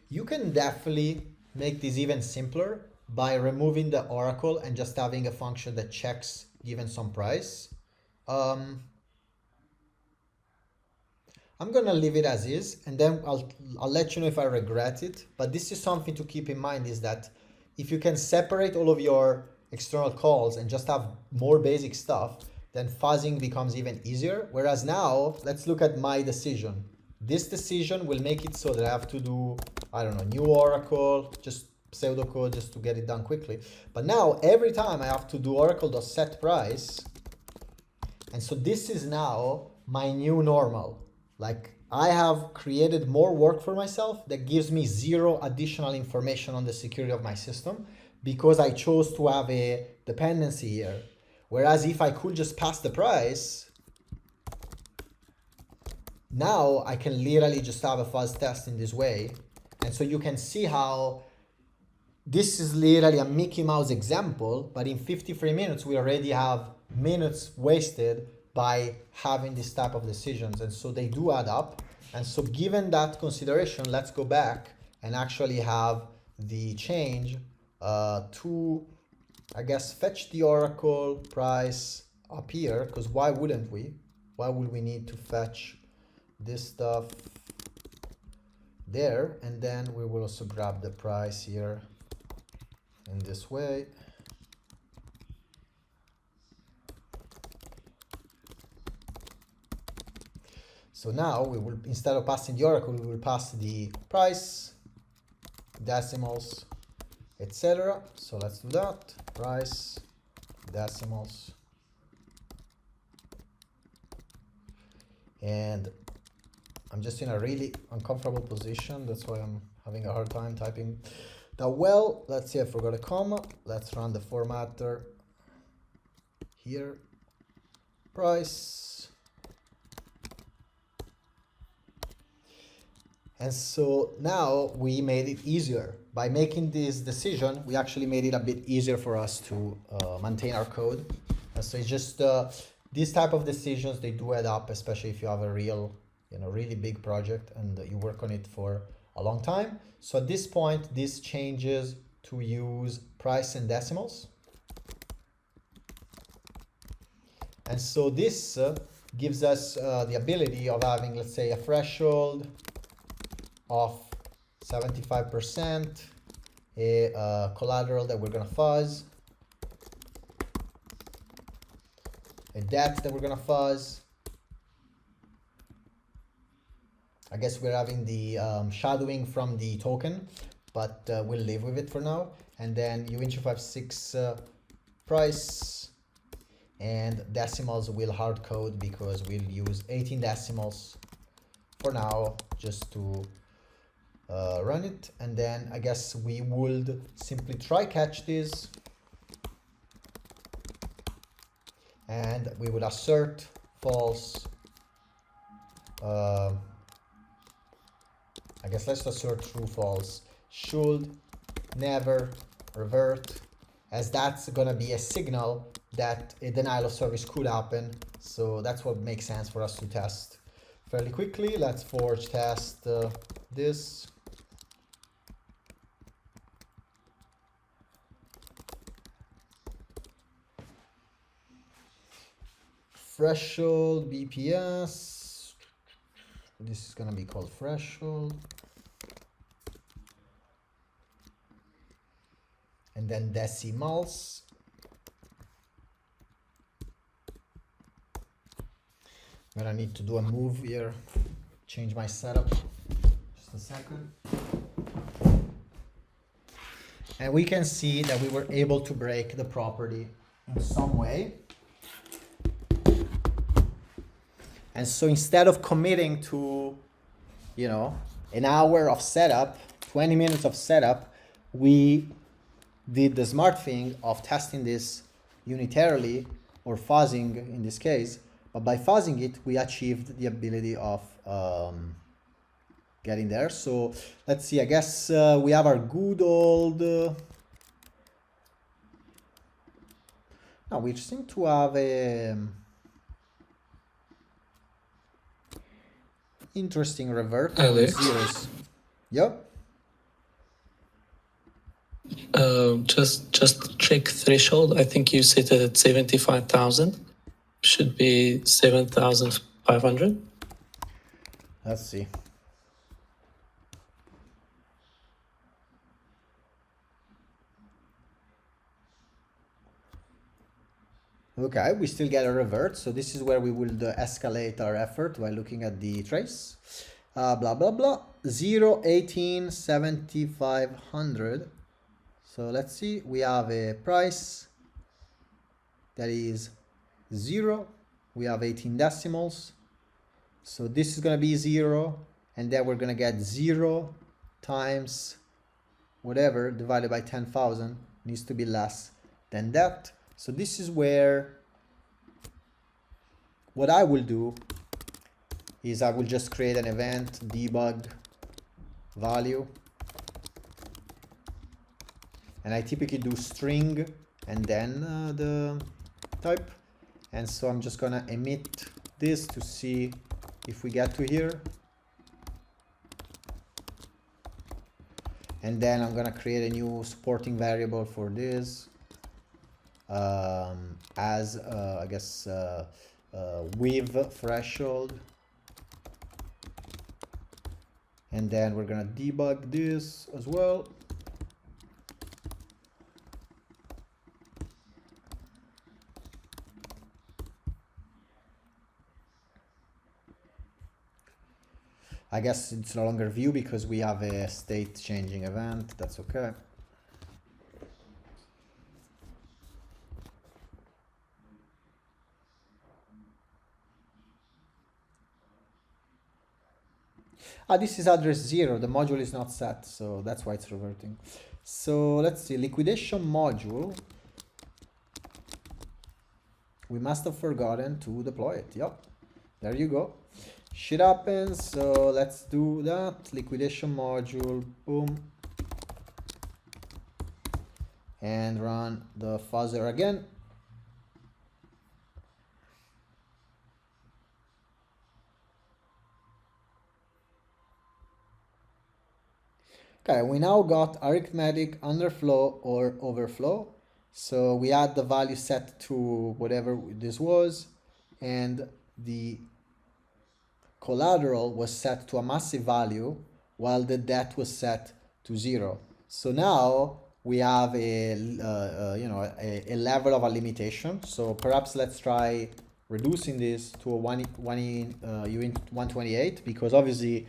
You can definitely make this even simpler by removing the oracle and just having a function that checks given some price. I'm gonna leave it as is, and then I'll let you know if I regret it. But this is something to keep in mind, is that if you can separate all of your external calls and just have more basic stuff, then fuzzing becomes even easier. Whereas now, let's look at my decision. This decision will make it so that I have to do, I don't know, new oracle, just pseudocode just to get it done quickly. But now every time I have to do oracle.setPrice, and so this is now my new normal. Like, I have created more work for myself that gives me zero additional information on the security of my system because I chose to have a dependency here. Whereas if I could just pass the price, now I can literally just have a fuzz test in this way. And so you can see how this is literally a Mickey Mouse example, but in 53 minutes, we already have minutes wasted by having this type of decisions. And so they do add up. And so given that consideration, let's go back and actually have the change to, I guess, fetch the oracle price up here, because why wouldn't we? Why would we need to fetch this stuff there? And then we will also grab the price here in this way. So now we will, instead of passing the oracle, we will pass the price, decimals, etc. So let's do that. Price, decimals. And I'm just in a really uncomfortable position. That's why I'm having a hard time typing that well. Let's see, I forgot a comma. Let's run the formatter here. Price. And so now we made it easier. By making this decision, we actually made it a bit easier for us to maintain our code. And so it's just these type of decisions, they do add up, especially if you have a real, really big project and you work on it for a long time. So at this point, this changes to use price and decimals. And so this gives us the ability of having, let's say, a threshold of 75%, a collateral that we're gonna fuzz, a depth that we're gonna fuzz. I guess we're having the shadowing from the token, but we'll live with it for now. And then U-256 price, and decimals will hard code because we'll use 18 decimals for now just to run it. And then I guess we would simply try catch this, and we would assert false. I guess let's assert true false. Should never revert, as that's gonna be a signal that a denial of service could happen. So that's what makes sense for us to test fairly quickly. Let's forge test this. Threshold BPS. This is gonna be called threshold. And then decimals. I'm gonna need to do a move here, change my setup. Just a second. And we can see that we were able to break the property in some way. And so instead of committing to, an hour of setup, 20 minutes of setup, we did the smart thing of testing this unitarily, or fuzzing in this case. But by fuzzing it, we achieved the ability of getting there. So let's see, I guess we have our good old... no, we seem to have a interesting revert on Alex? zeros. Yep. Just check threshold. I think you set it at 75,000. Should be 7,500. Let's see. Okay, we still get a revert, so this is where we will escalate our effort by looking at the trace. Blah, blah, blah. 0, 18, 7,500. So let's see, we have a price that is 0. We have 18 decimals. So this is going to be 0, and then we're going to get 0 times whatever divided by 10,000. Needs to be less than that. So this is where what I will do is I will just create an event debug value, and I typically do string and then the type, and so I'm just gonna emit this to see if we get to here, and then I'm gonna create a new supporting variable for this as I guess with threshold, and then we're gonna debug this as well. I guess it's no longer view because we have a state changing event. That's okay. This is address 0. The module is not set, so that's why it's reverting. So let's see, liquidation module. We must have forgotten to deploy it. Yep, there you go. Shit happens, so let's do that. Liquidation module, boom. And run the fuzzer again. Okay, we now got arithmetic underflow or overflow. So we had the value set to whatever this was, and the collateral was set to a massive value while the debt was set to 0. So now we have a level of a limitation. So perhaps let's try reducing this to a 128, because obviously,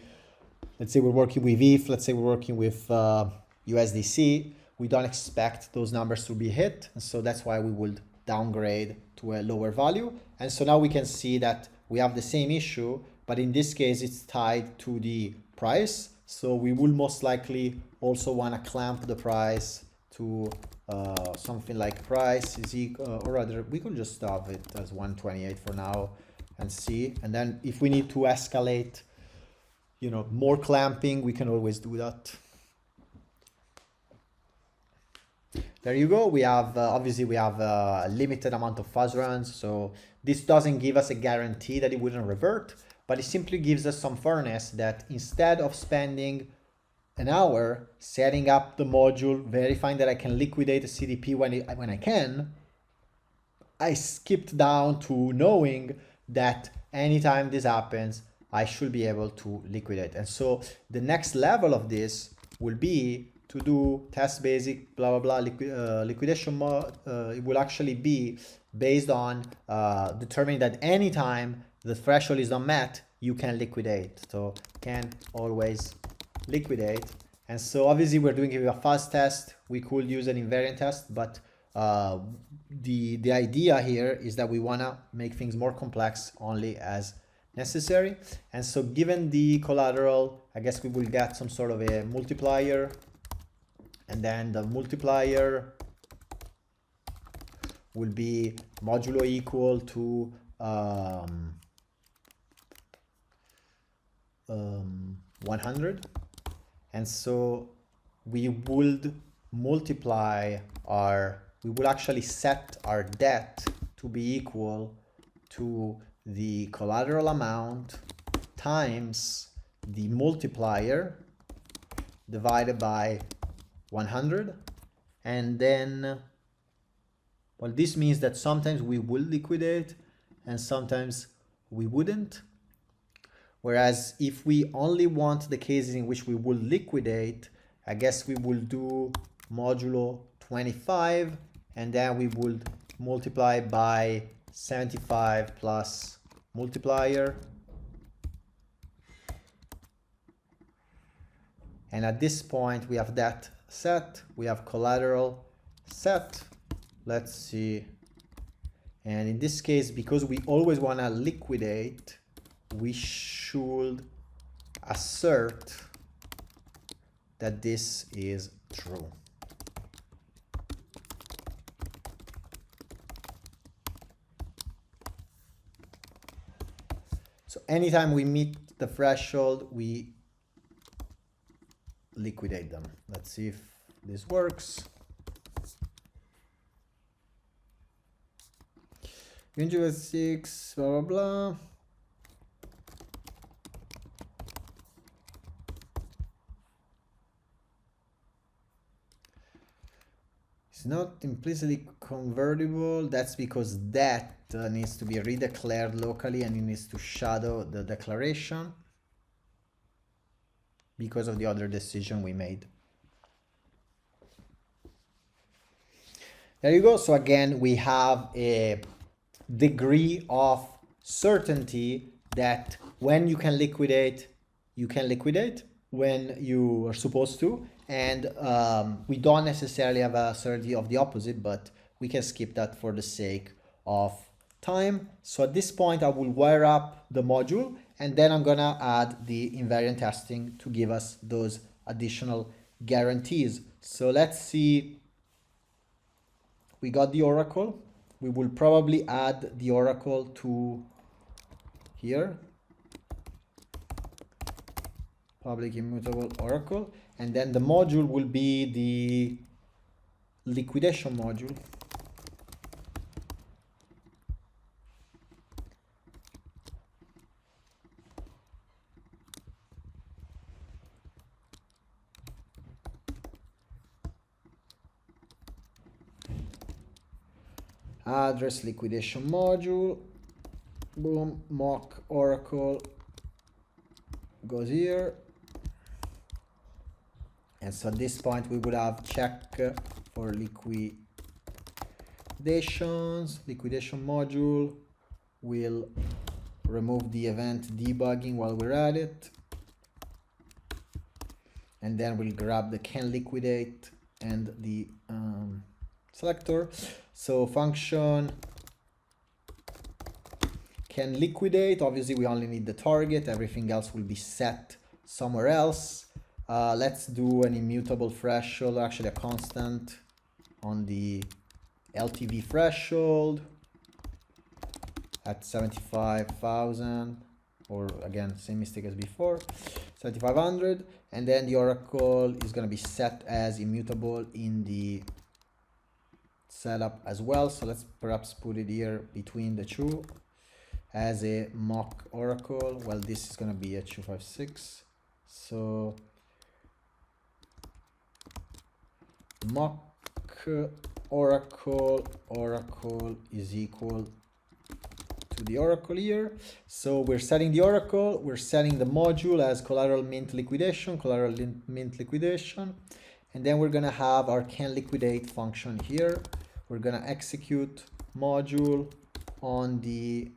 let's say we're working with ETH, let's say we're working with USDC, we don't expect those numbers to be hit. And so that's why we would downgrade to a lower value. And so now we can see that we have the same issue, but in this case, it's tied to the price. So we will most likely also want to clamp the price to something like price is equal, or rather, we could just have it as 128 for now and see. And then if we need to escalate, more clamping, we can always do that. There you go. We have, obviously we have a limited amount of fuzz runs. So this doesn't give us a guarantee that it wouldn't revert, but it simply gives us some fairness that instead of spending an hour setting up the module, verifying that I can liquidate the CDP when I can, I skipped down to knowing that anytime this happens, I should be able to liquidate. And so the next level of this will be to do test basic blah blah blah liquidation mode. It will actually be based on determining that anytime the threshold is not met, you can liquidate. So can always liquidate. And so obviously we're doing it with a fuzz test. We could use an invariant test, but the idea here is that we want to make things more complex only as necessary. And so given the collateral, I guess we will get some sort of a multiplier, and then the multiplier will be modulo equal to 100. And so we would we will actually set our debt to be equal to the collateral amount times the multiplier divided by 100. And then, well, this means that sometimes we will liquidate and sometimes we wouldn't. Whereas if we only want the cases in which we will liquidate, I guess we will do modulo 25, and then we will multiply by 75 plus multiplier. And at this point, we have that set, we have collateral set. Let's see. And in this case, because we always want to liquidate, we should assert that this is true. So anytime we meet the threshold, we liquidate them. Let's see if this works. Invariant 6, blah, blah, blah. It's not implicitly convertible. That's because that needs to be redeclared locally and it needs to shadow the declaration because of the other decision we made. There you go. So again, we have a degree of certainty that when you can liquidate when you are supposed to, and we don't necessarily have a certainty of the opposite, but we can skip that for the sake of time. So at this point, I will wire up the module, and then I'm gonna add the invariant testing to give us those additional guarantees. So let's see. We got the oracle. We will probably add the oracle to here. Public immutable oracle. And then the module will be the liquidation module. Address liquidation module. Boom, mock oracle goes here. And so at this point we would have check for liquidations. Liquidation module will remove the event debugging while we're at it. And then we'll grab the can liquidate and the selector. So function can liquidate. Obviously we only need the target. Everything else will be set somewhere else. Let's do an immutable threshold, actually a constant on the LTV threshold at 75,000, or again, same mistake as before, 7,500. And then the oracle is going to be set as immutable in the setup as well. So let's perhaps put it here between the two as a mock oracle. Well, this is going to be a 256. So mock oracle is equal to the oracle here. So we're setting the oracle, we're setting the module as collateral mint liquidation, and then we're gonna have our can liquidate function here. We're gonna execute module on the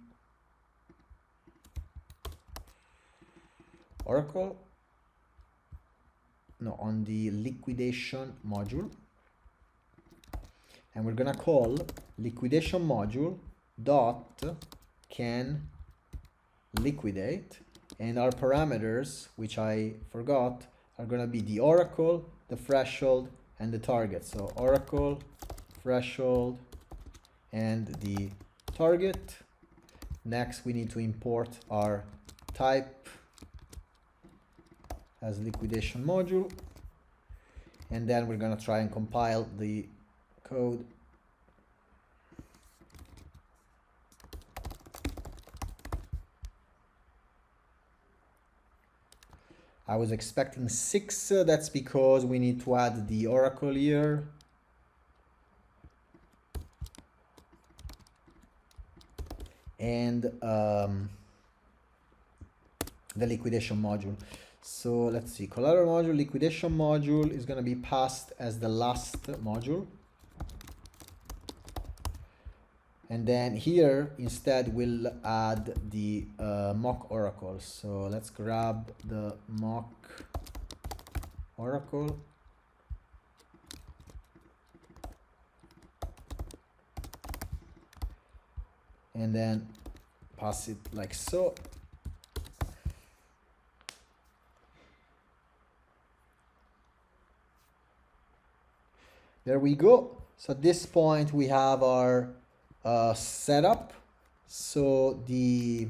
oracle, no, on the liquidation module, and we're gonna call liquidation module dot can liquidate, and our parameters, which I forgot, are gonna be the oracle, the threshold, and the target. So oracle, threshold, and the target. Next we need to import our type as liquidation module. And then we're gonna try and compile the code. I was expecting 6, that's because we need to add the oracle here. And the liquidation module. So let's see, collateral module, liquidation module is gonna be passed as the last module. And then here, instead, we'll add the mock oracle. So let's grab the mock oracle. And then pass it like so. There we go. So at this point, we have our setup. So the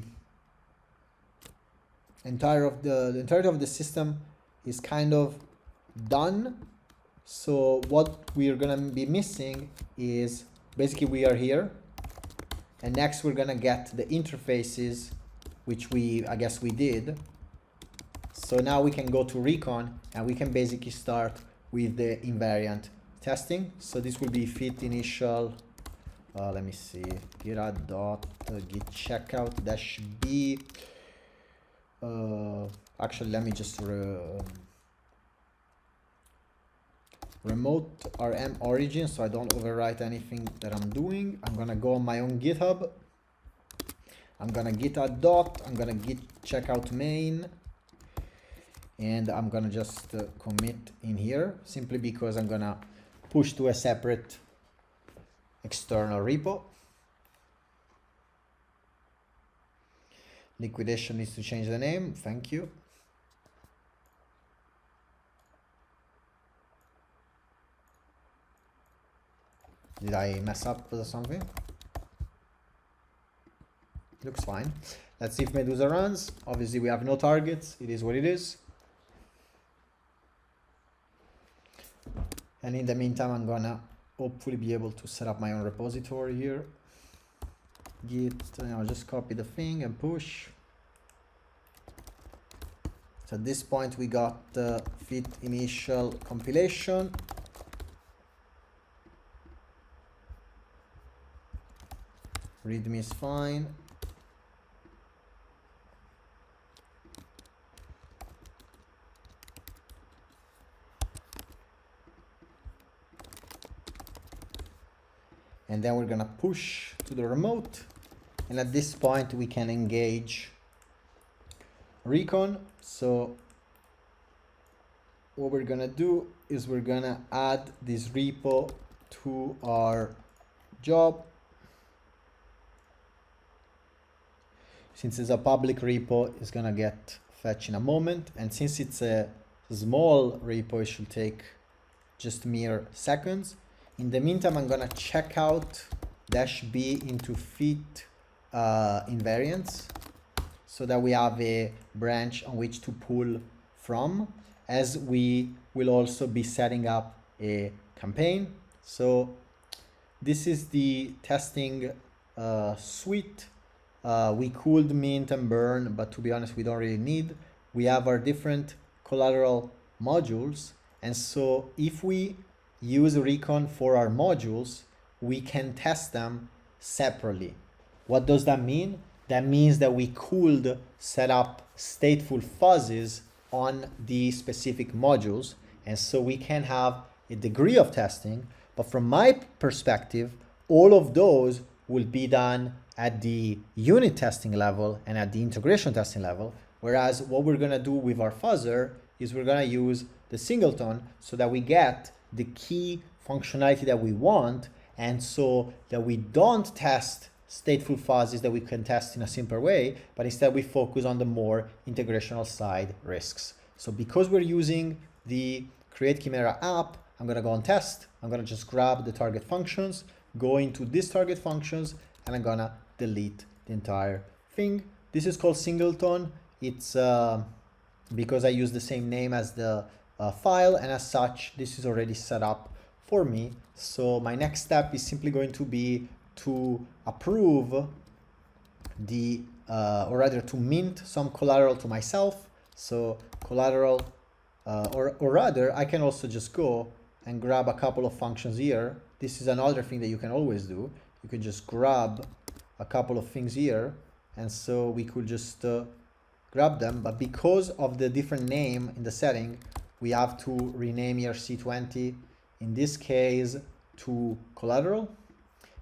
entirety of the system is kind of done. So what we're gonna be missing is basically we are here, and next we're gonna get the interfaces, which I guess we did. So now we can go to Recon and we can basically start with the invariant testing. So this will be fit initial. Let me see, git checkout dash b. Actually, let me just remote rm origin so I don't overwrite anything that I'm doing. I'm gonna go on my own GitHub. I'm gonna git add dot. I'm gonna git checkout main. And I'm gonna just commit in here simply because I'm gonna push to a separate external repo. Liquidation needs to change the name. Thank you. Did I mess up with something? Looks fine. Let's see if Medusa runs. Obviously, we have no targets. It is what it is. And in the meantime, I'm gonna hopefully be able to set up my own repository here. Git, I'll just copy the thing and push. So at this point, we got the fit initial compilation. README is fine. And then we're gonna push to the remote. And at this point, we can engage Recon. So what we're gonna do is we're gonna add this repo to our job. Since it's a public repo, it's gonna get fetched in a moment. And since it's a small repo, it should take just mere seconds. In the meantime, I'm gonna check out -b into fit invariants so that we have a branch on which to pull from, as we will also be setting up a campaign. So this is the testing suite. We could mint and burn, but to be honest, we don't really need. We have our different collateral modules. And so if we use Recon for our modules, we can test them separately. What does that mean? That means that we could set up stateful fuzzes on the specific modules. And so we can have a degree of testing, but from my perspective, all of those will be done at the unit testing level and at the integration testing level. Whereas what we're gonna do with our fuzzer is we're gonna use the singleton so that we get the key functionality that we want, and so that we don't test stateful fuzzes that we can test in a simpler way, but instead we focus on the more integrational side risks. So because we're using the Create Chimera app, I'm gonna go on test. I'm gonna just grab the target functions, go into this target functions, and I'm gonna delete the entire thing. This is called singleton. It's because I use the same name as the file, and as such this is already set up for me. So my next step is simply going to be to approve the or rather to mint some collateral to myself. So collateral or rather I can also just go and grab a couple of functions here. This is another thing that you can always do. You can just grab a couple of things here, and so we could just grab them, but because of the different name in the setting, we have to rename here C20 in this case to collateral,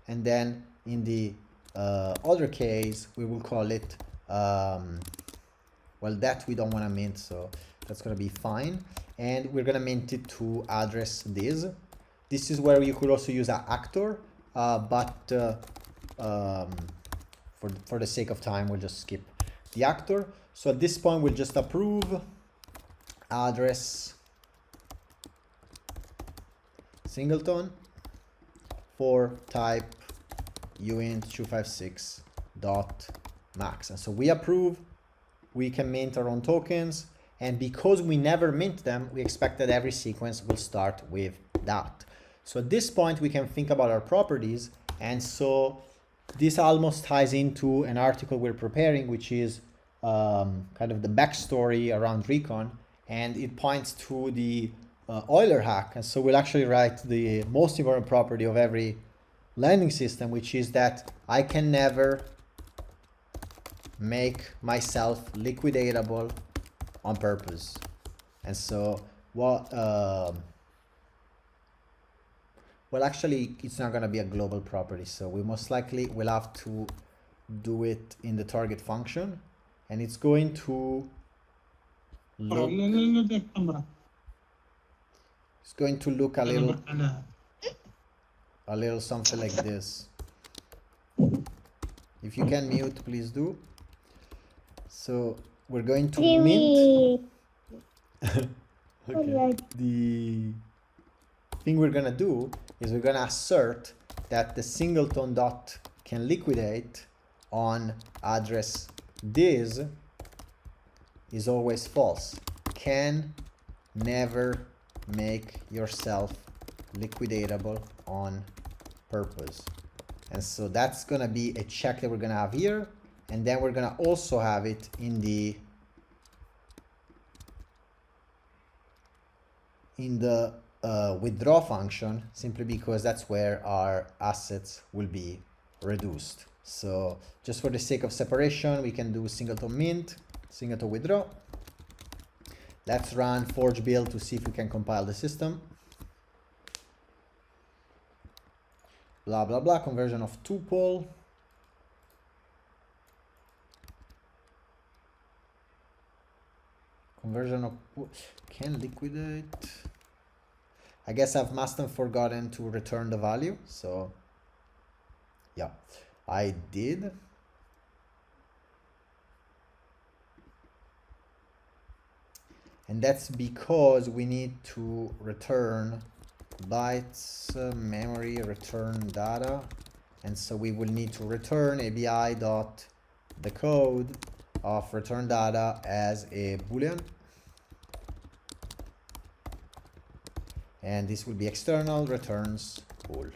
and then in the other case we will call it well, that we don't want to mint, so that's going to be fine, and we're going to mint it to address this. This is where you could also use an actor, but for the sake of time we'll just skip the actor. So at this point we'll just approve address singleton for type uint256 dot max, and so we approve. We can mint our own tokens, and because we never mint them, we expect that every sequence will start with that. So at this point we can think about our properties, and so this almost ties into an article we're preparing, which is kind of the backstory around Recon, and it points to the Euler hack. And so we'll actually write the most important property of every lending system, which is that I can never make myself liquidatable on purpose. And so what well, actually it's not going to be a global property, so we most likely will have to do it in the target function, and it's going to look a little something like this. If you can mute, please do. So we're going to mint. Okay. The thing we're gonna do is we're gonna assert that the singleton dot can liquidate on address this is always false. Can never make yourself liquidatable on purpose. And so that's gonna be a check that we're gonna have here, and then we're gonna also have it in the withdraw function, simply because that's where our assets will be reduced. So just for the sake of separation, we can do singleton mint, singleton withdraw. Let's run forge build to see if we can compile the system. Blah blah blah, conversion of tuple. Conversion of can liquidate. I guess I've must have forgotten to return the value, so yeah, I did. And that's because we need to return bytes memory return data, and so we will need to return ABI dot the code of return data as a boolean, and this will be external returns bool.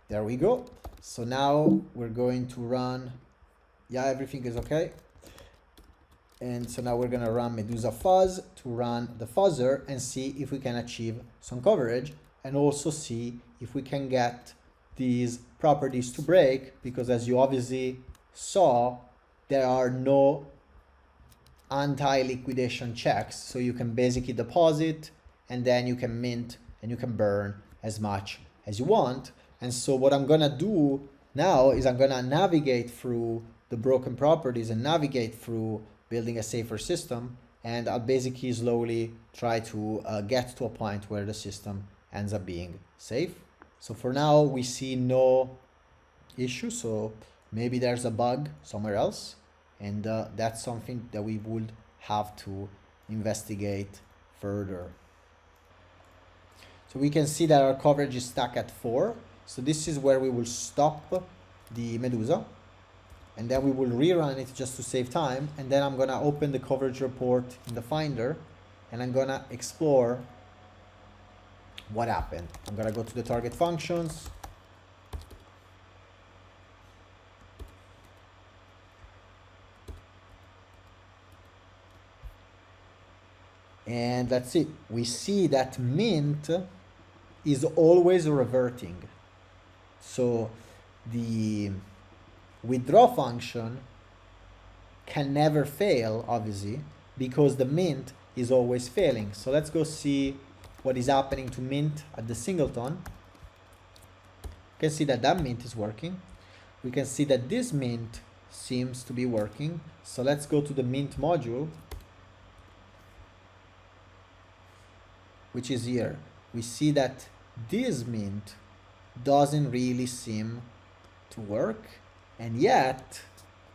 There we go. So now we're going to run, yeah, everything is okay. And so now we're gonna run Medusa fuzz to run the fuzzer and see if we can achieve some coverage, and also see if we can get these properties to break, because as you obviously saw, there are no anti-liquidation checks. So you can basically deposit, and then you can mint, and you can burn as much as you want. And so what I'm gonna do now is I'm gonna navigate through the broken properties and navigate through building a safer system, and I'll basically slowly try to get to a point where the system ends up being safe. So for now we see no issue, so maybe there's a bug somewhere else, and that's something that we would have to investigate further. So we can see that our coverage is stuck at 4. So this is where we will stop the Medusa. And then we will rerun it just to save time. And then I'm gonna open the coverage report in the Finder, and I'm gonna explore what happened. I'm gonna go to the target functions. And let's see, we see that mint is always reverting. So the withdraw function can never fail, obviously, because the mint is always failing. So let's go see what is happening to mint at the singleton. You can see that that mint is working. We can see that this mint seems to be working. So let's go to the mint module, which is here. We see that this mint doesn't really seem to work, and yet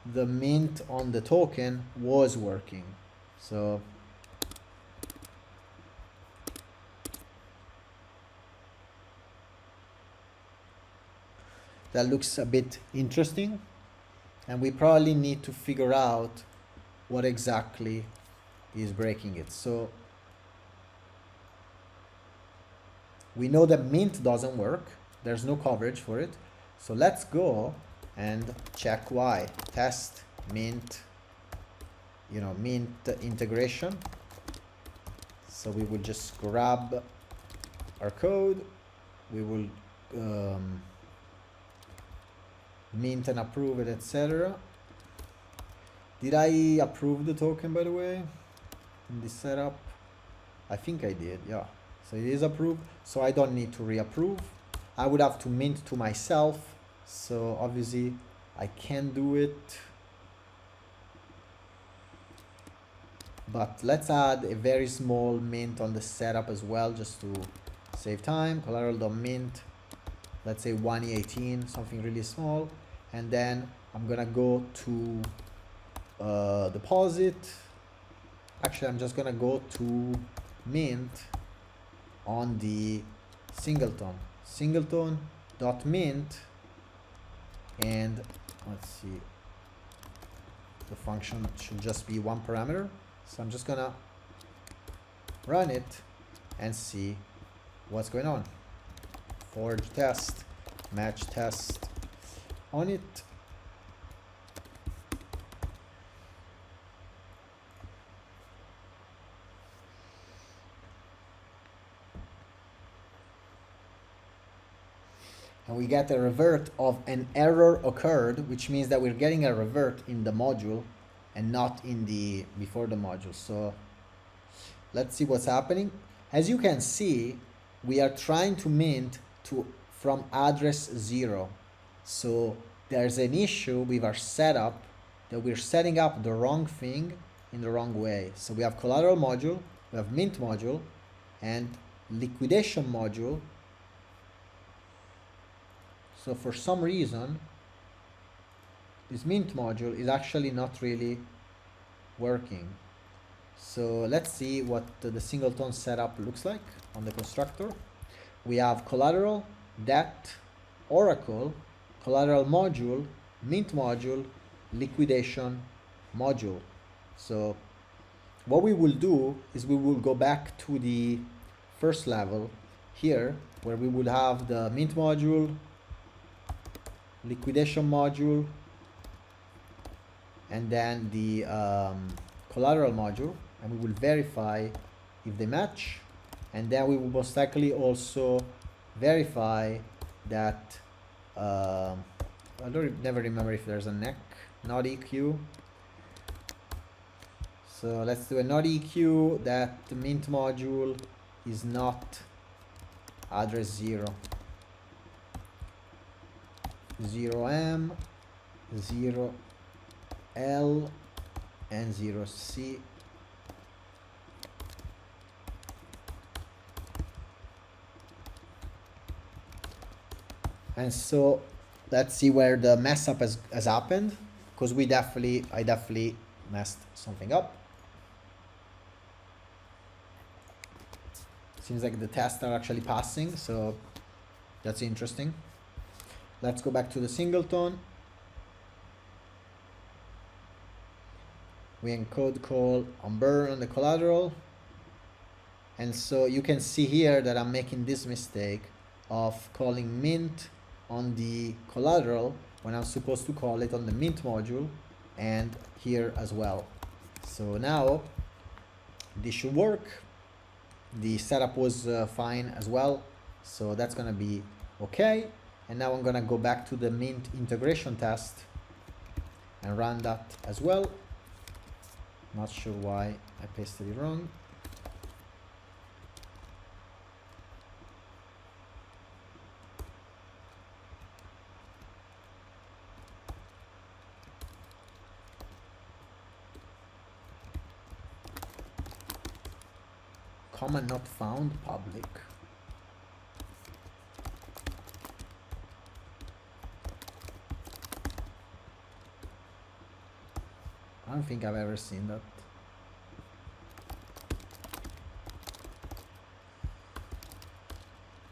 the mint on the token was working. So that looks a bit interesting, and we probably need to figure out what exactly is breaking it. So we know that mint doesn't work. There's no coverage for it. So let's go and check why. Test mint, mint integration. So we will just grab our code. We will mint and approve it, etc. Did I approve the token, by the way, in this setup? I think I did, yeah. So it is approved, so I don't need to reapprove. I would have to mint to myself, so obviously I can do it. But let's add a very small mint on the setup as well, just to save time. Collateral.mint, let's say 1E18, something really small. And then I'm gonna go to deposit. Actually, I'm just gonna go to mint on the singleton.mint, and let's see, the function should just be one parameter. So I'm just gonna run it and see what's going on. Forge test, match test on it. And we get a revert of an error occurred, which means that we're getting a revert in the module and not in the before the module. So let's see what's happening. As you can see, we are trying to mint from address 0. So there's an issue with our setup, that we're setting up the wrong thing in the wrong way. So we have collateral module, we have mint module, and liquidation module. So for some reason, this mint module is actually not really working. So let's see what the singleton setup looks like on the constructor. We have collateral, debt, oracle, collateral module, mint module, liquidation module. So what we will do is we will go back to the first level here, where we will have the mint module, liquidation module, and then the collateral module, and we will verify if they match, and then we will most likely also verify that I never remember if there's a not EQ. So let's do a not EQ that the mint module is not address 0. 0M, 0L, and 0C. And so let's see where the mess up has happened, because I definitely messed something up. Seems like the tests are actually passing, so that's interesting. Let's go back to the singleton. We encode call on burn on the collateral. And so you can see here that I'm making this mistake of calling mint on the collateral when I'm supposed to call it on the mint module and here as well. So now this should work. The setup was fine as well, so that's gonna be okay. And now I'm gonna go back to the mint integration test and run that as well. Not sure why I pasted it wrong. Command not found, public. I don't think I've ever seen that.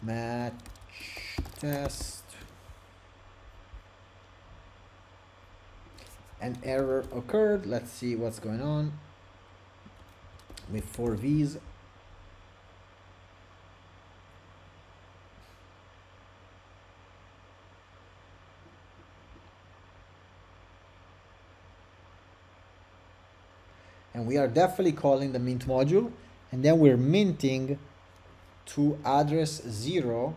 Match test. An error occurred. Let's see what's going on with 4 V's. And we are definitely calling the mint module, and then we're minting to address 0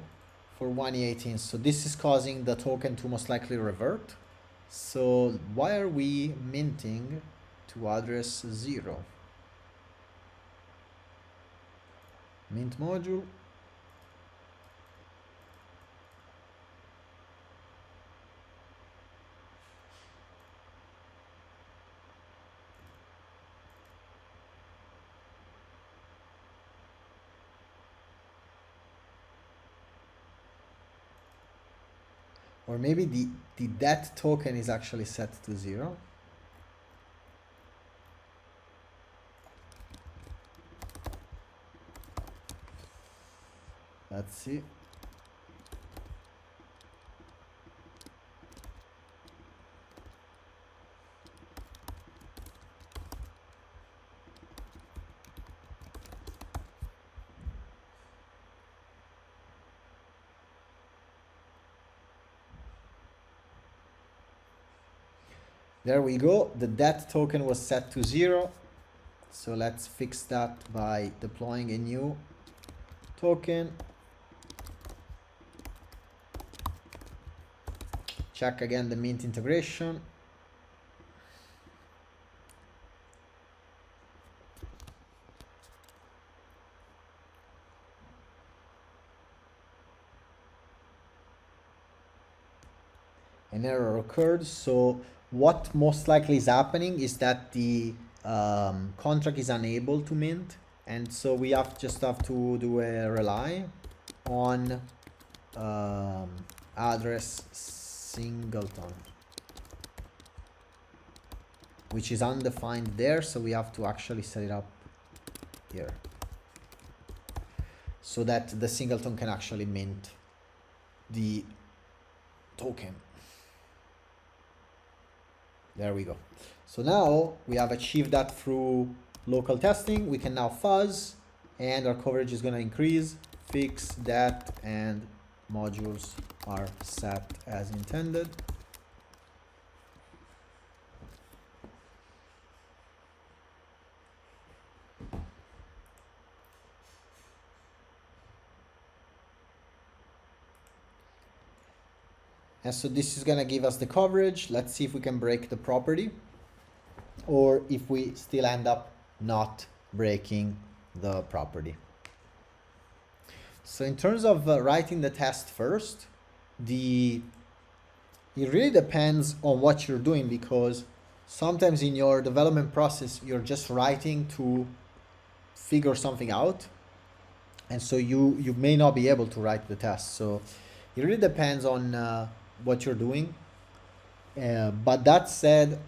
for 1E18. So this is causing the token to most likely revert. So why are we minting to address 0? Mint module. Or maybe the that token is actually set to 0. Let's see. There we go. The that token was set to 0. So let's fix that by deploying a new token. Check again the mint integration. An error occurred. So what most likely is happening is that the contract is unable to mint, and so we just have to do a rely on address singleton, which is undefined there, so we have to actually set it up here so that the singleton can actually mint the token. There we go. So now we have achieved that through local testing. We can now fuzz and our coverage is going to increase. Fix that and modules are set as intended. And so this is going to give us the coverage. Let's see if we can break the property or if we still end up not breaking the property. So in terms of writing the test first, it really depends on what you're doing, because sometimes in your development process, you're just writing to figure something out. And so you may not be able to write the test. So it really depends on what you're doing. But that said,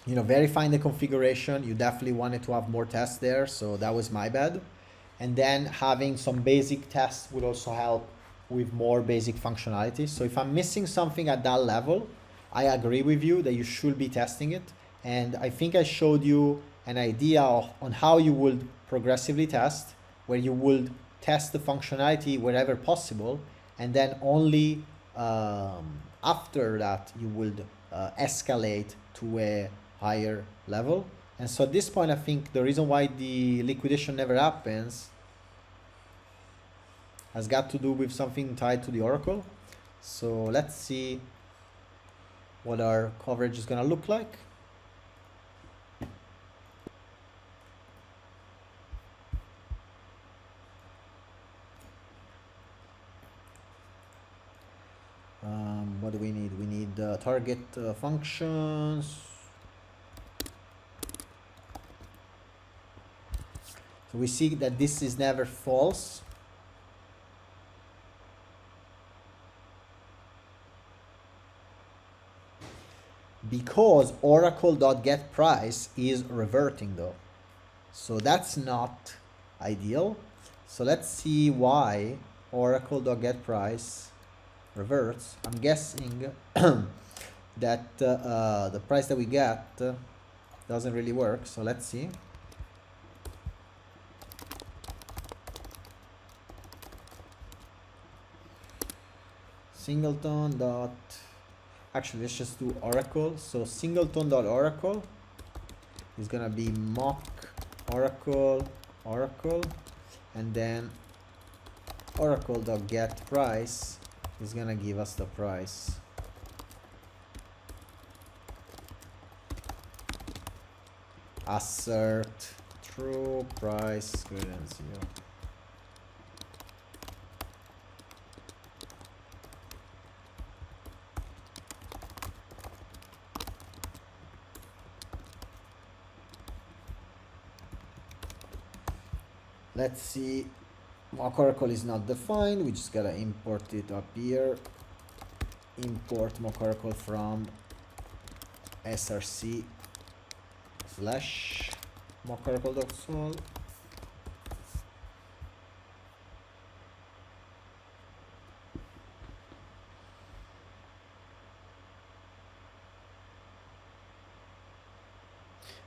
verifying the configuration, you definitely wanted to have more tests there. So that was my bad. and then having some basic tests would also help with more basic functionality. So if I'm missing something at that level, I agree with you that you should be testing it. And I think I showed you an idea on how you would progressively test, where you would test the functionality wherever possible, and then only after that you would escalate to a higher level. And so at this point, I think the reason why the liquidation never happens has got to do with something tied to the oracle. So let's see what our coverage is going to look like. What do we need? We need target functions. So we see that this is never false. Because oracle.getPrice is reverting though. So that's not ideal. So let's see why oracle.getPrice reverts. I'm guessing that the price that we get doesn't really work. So let's see. Singleton dot, actually let's just do oracle. So singleton.oracle is gonna be mock oracle, and then oracle.getPrice is gonna give us the price. Assert true price greater than 0. Let's see. Mock oracle is not defined. We just gotta import it up here. Import mock oracle from src / mock oracle.sol.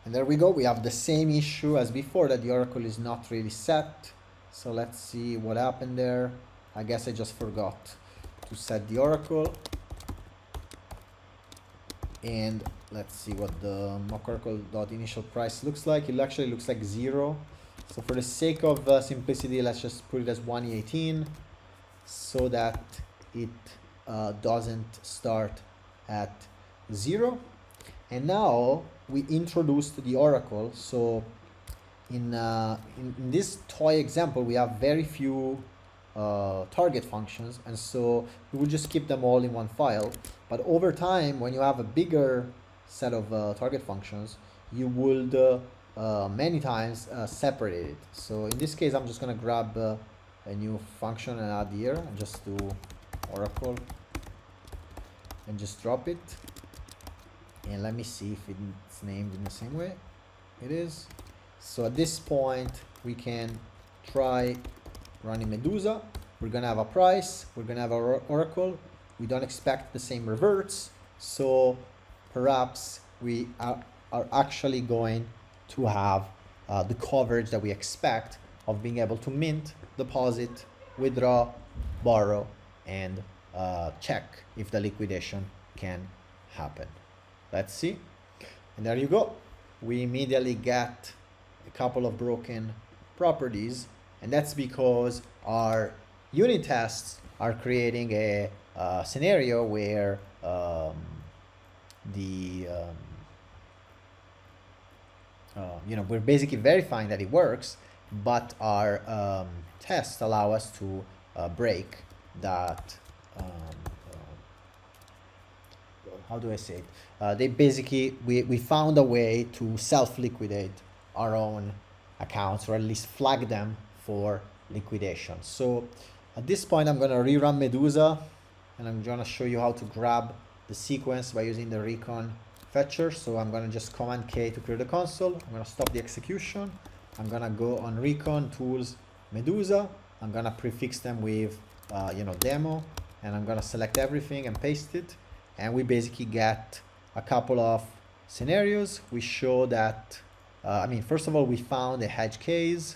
And there we go. We have the same issue as before, that the oracle is not really set. So let's see what happened there. I guess I just forgot to set the oracle. And let's see what the mock oracle.initial price looks like. It actually looks like 0. So for the sake of simplicity, let's just put it as 118 so that it doesn't start at 0. And now we introduced the oracle. So in this toy example, we have very few target functions, and so we will just keep them all in one file. But over time, when you have a bigger set of target functions, you would many times separate it. So in this case, I'm just going to grab a new function and add here, and just do oracle and just drop it. And let me see if it's named in the same way. It is. So at this point, we can try running Medusa. We're gonna have a price, we're gonna have our oracle. We don't expect the same reverts, so perhaps we are actually going to have the coverage that we expect of being able to mint, deposit, withdraw, borrow, and check if the liquidation can happen. Let's see. And there you go. We immediately get a couple of broken properties, and that's because our unit tests are creating a scenario where we're basically verifying that it works, but our tests allow us to break that. How do I say it? They basically, we found a way to self-liquidate our own accounts, or at least flag them for liquidation. So at this point, I'm going to rerun Medusa, and I'm going to show you how to grab the sequence by using the Recon fetcher. So I'm going to just Command K to clear the console. I'm going to stop the execution. I'm going to go on Recon Tools, Medusa. I'm gonna prefix them with demo, and I'm gonna select everything and paste it, and we basically get a couple of scenarios. We show that first of all, we found a hedge case.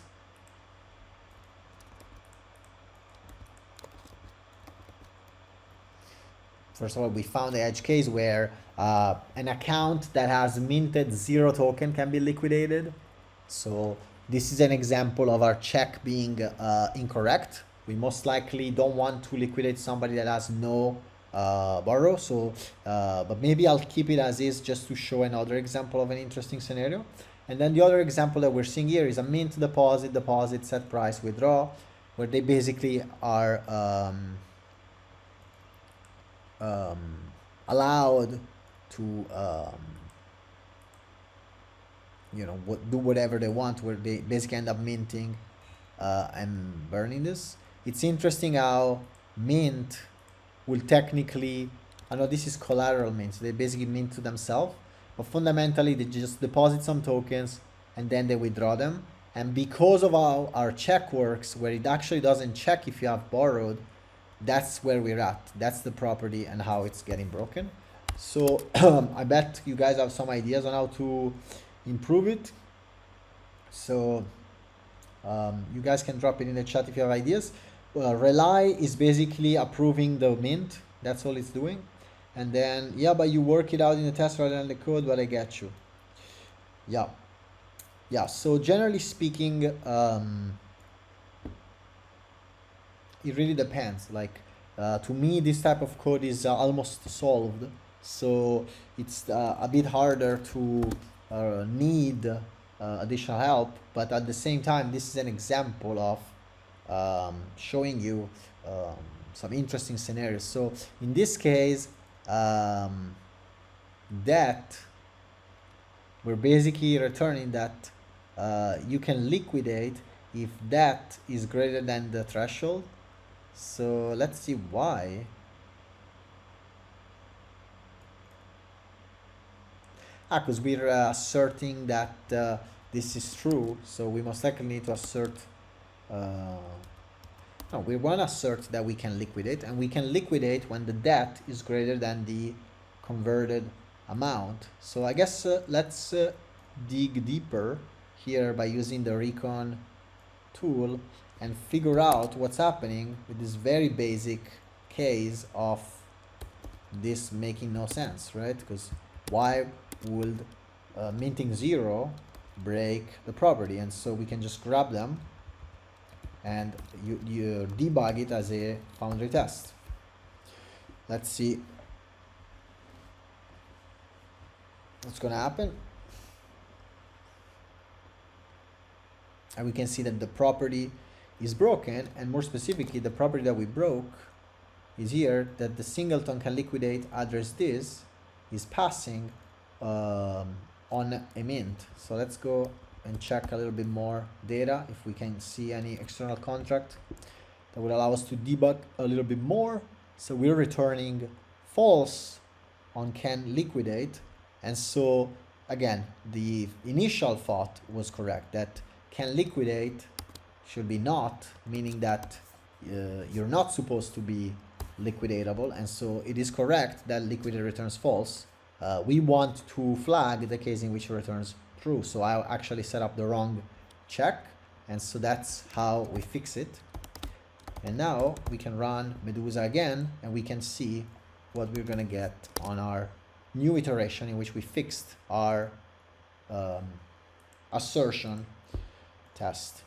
First of all, we found the edge case where an account that has minted 0 token can be liquidated. So this is an example of our check being incorrect. We most likely don't want to liquidate somebody that has no borrow. So, but maybe I'll keep it as is just to show another example of an interesting scenario. And then the other example that we're seeing here is a mint deposit, set price, withdraw, where they basically are allowed to do whatever they want, where they basically end up minting and burning this. It's interesting how mint will technically, I know this is collateral mint, so they basically mint to themselves, but fundamentally they just deposit some tokens and then they withdraw them. And because of how our check works, where it actually doesn't check if you have borrowed, that's where we're at. That's the property and how it's getting broken. So I bet you guys have some ideas on how to improve it. So you guys can drop it in the chat if you have ideas. Rely is basically approving the mint. That's all it's doing. And then, yeah, but you work it out in the test rather than the code, but I get you. Yeah. Yeah, so generally speaking, it really depends. Like to me, this type of code is almost solved, so it's a bit harder to need additional help. But at the same time, this is an example of showing you some interesting scenarios. So in this case, that we're basically returning that you can liquidate if that is greater than the threshold. So let's see why. Because we're asserting that this is true, so we most likely need to assert no, we want to assert that we can liquidate, and we can liquidate when the debt is greater than the converted amount. So I guess let's dig deeper here by using the Recon tool and figure out what's happening with this very basic case of this making no sense, right? Because why would minting 0 break the property? And so we can just grab them and you debug it as a foundry test. Let's see what's gonna happen. And we can see that the property is broken, and more specifically, the property that we broke is here, that the singleton can liquidate address this is passing on a mint. So let's go and check a little bit more data if we can see any external contract that would allow us to debug a little bit more. So we're returning false on can liquidate, and so again the initial thought was correct, that can liquidate should be not, meaning that you're not supposed to be liquidatable, and so it is correct that liquidate returns false. We want to flag the case in which it returns true, so I actually set up the wrong check, and so that's how we fix it. And now we can run Medusa again, and we can see what we're gonna get on our new iteration in which we fixed our assertion test.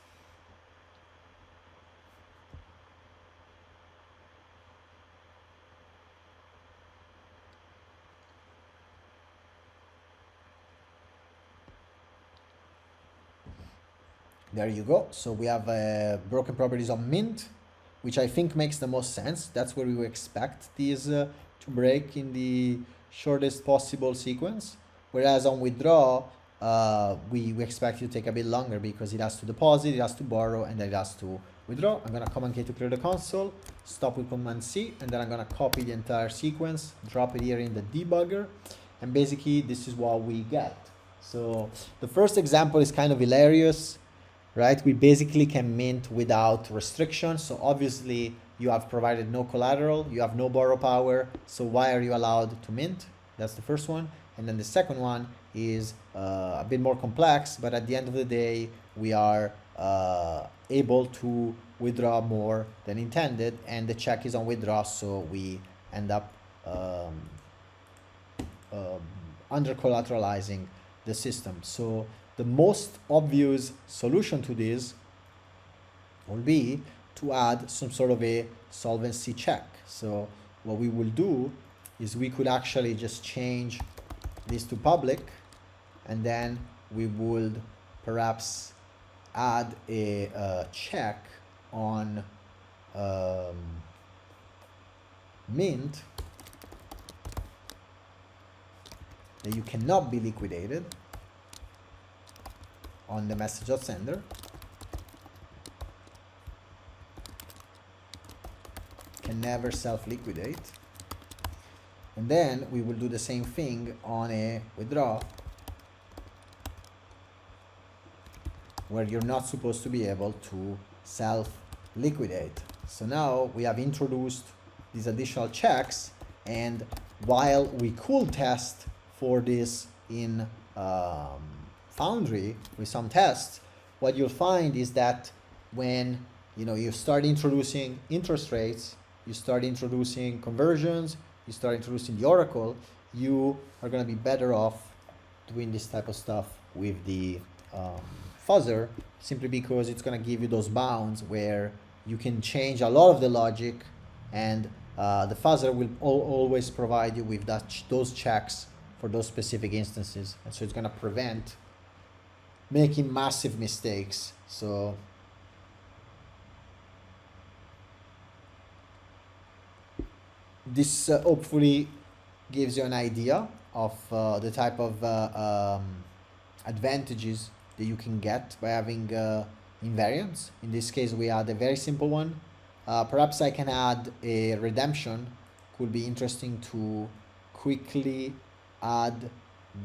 There you go. So we have broken properties on mint, which I think makes the most sense. That's where we would expect these to break in the shortest possible sequence. Whereas on withdraw, we expect it to take a bit longer because it has to deposit, it has to borrow, and then it has to withdraw. I'm gonna Command K to clear the console, stop with Command C, and then I'm gonna copy the entire sequence, drop it here in the debugger, and basically this is what we get. So the first example is kind of hilarious, right? We basically can mint without restrictions. So obviously you have provided no collateral, you have no borrow power. So why are you allowed to mint? That's the first one. And then the second one is a bit more complex, but at the end of the day, we are able to withdraw more than intended, and the check is on withdraw, so we end up under collateralizing the system. So the most obvious solution to this will be to add some sort of a solvency check. So what we will do is we could actually just change this to public, and then we would perhaps add a check on mint that you cannot be liquidated on the message of sender. Can never self-liquidate. And then we will do the same thing on a withdraw, where you're not supposed to be able to self-liquidate. So now we have introduced these additional checks, and while we could test for this in Foundry with some tests, what you'll find is that when you start introducing interest rates, you start introducing conversions, you start introducing the Oracle, you are going to be better off doing this type of stuff with the fuzzer, simply because it's going to give you those bounds where you can change a lot of the logic, and the fuzzer will always provide you with those checks for those specific instances, and so it's going to prevent making massive mistakes. So this hopefully gives you an idea of the type of advantages that you can get by having invariants. In this case, we had a very simple one. Perhaps I can add a redemption. Could be interesting to quickly add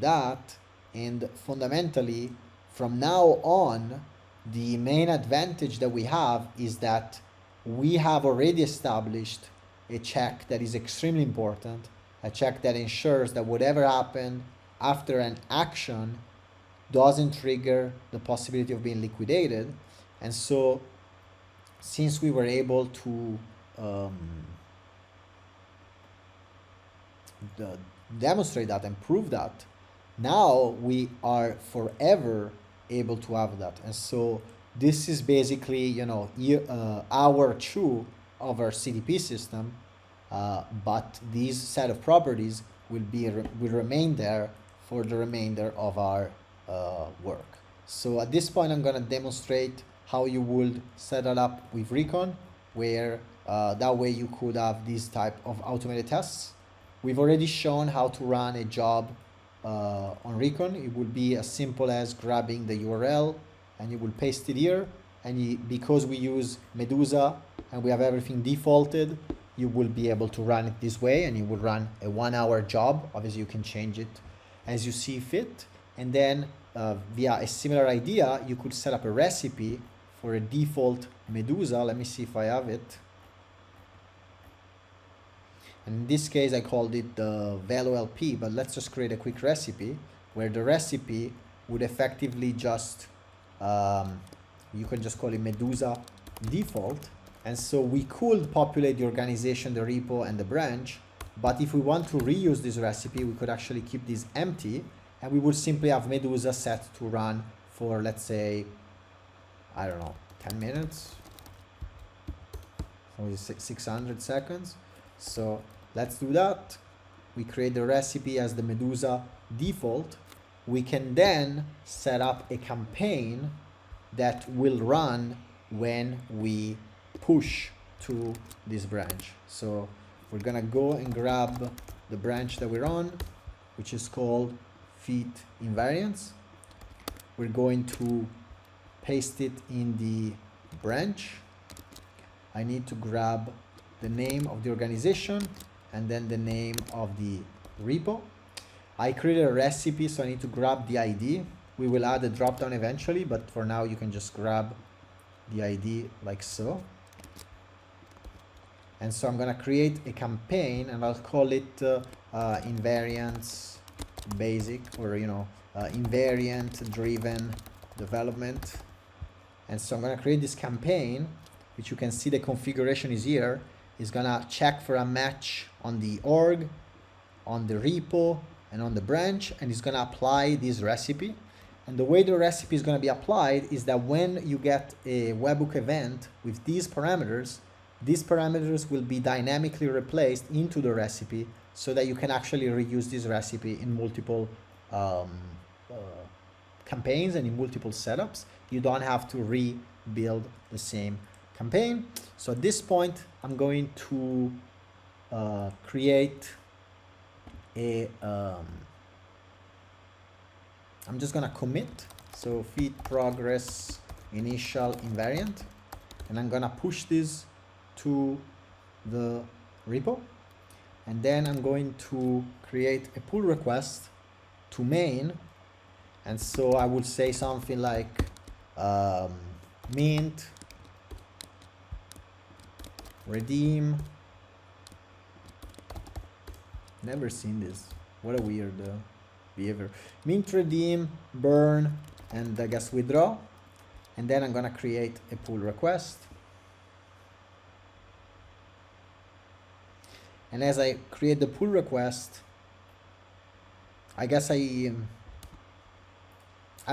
that. And fundamentally, from now on, the main advantage that we have is that we have already established a check that is extremely important, a check that ensures that whatever happened after an action doesn't trigger the possibility of being liquidated. And so since we were able to demonstrate that and prove that, now we are forever able to have that. And so this is basically hour 2 of our CDP system, but these set of properties will remain there for the remainder of our work. So at this point, I'm going to demonstrate how you would set it up with Recon, where that way you could have these type of automated tests. We've already shown how to run a job on Recon. It would be as simple as grabbing the URL, and you will paste it here. And because we use Medusa and we have everything defaulted, you will be able to run it this way, and you will run a 1-hour job. Obviously, you can change it as you see fit. And then via a similar idea, you could set up a recipe for a default Medusa. Let me see if I have it. And in this case, I called it the Velo LP, but let's just create a quick recipe where the recipe would effectively just, you can just call it Medusa default. And so we could populate the organization, the repo, and the branch. But if we want to reuse this recipe, we could actually keep this empty, and we would simply have Medusa set to run for, let's say, I don't know, 10 minutes, or 600 seconds. So let's do that. We create the recipe as the Medusa default. We can then set up a campaign that will run when we push to this branch. So we're gonna go and grab the branch that we're on, which is called Feed Invariants. We're going to paste it in the branch. I need to grab the name of the organization and then the name of the repo. I created a recipe, so I need to grab the ID. We will add a dropdown eventually, but for now you can just grab the ID like so. And so I'm gonna create a campaign, and I'll call it Invariants Basic, or Invariant Driven Development. And so I'm gonna create this campaign, which you can see the configuration is here. Is gonna check for a match on the org, on the repo, and on the branch, and it's gonna apply this recipe. And the way the recipe is gonna be applied is that when you get a webhook event with these parameters will be dynamically replaced into the recipe, so that you can actually reuse this recipe in multiple campaigns and in multiple setups. You don't have to rebuild the same campaign. So at this point, I'm going to create a I'm just gonna commit, so feed progress initial invariant, and I'm gonna push this to the repo, and then I'm going to create a pull request to main. And so I would say something like mint redeem. Never seen this. What a weird behavior. Mint redeem, burn, and I guess withdraw. And then I'm gonna create a pull request. And as I create the pull request, I guess I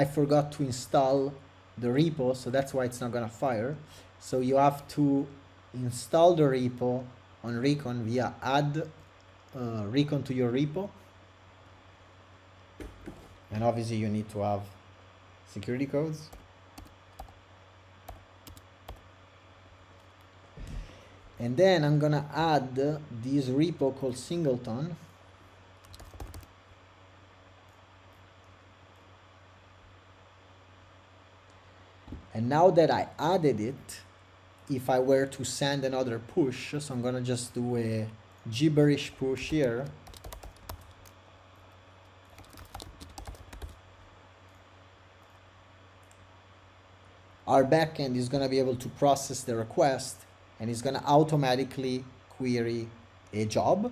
forgot to install the repo, so that's why it's not gonna fire. So you have to install the repo on Recon via add Recon to your repo. And obviously you need to have security codes. And then I'm gonna add this repo called singleton. And now that I added it, if I were to send another push, so I'm gonna just do a gibberish push here. Our backend is gonna be able to process the request, and it's gonna automatically query a job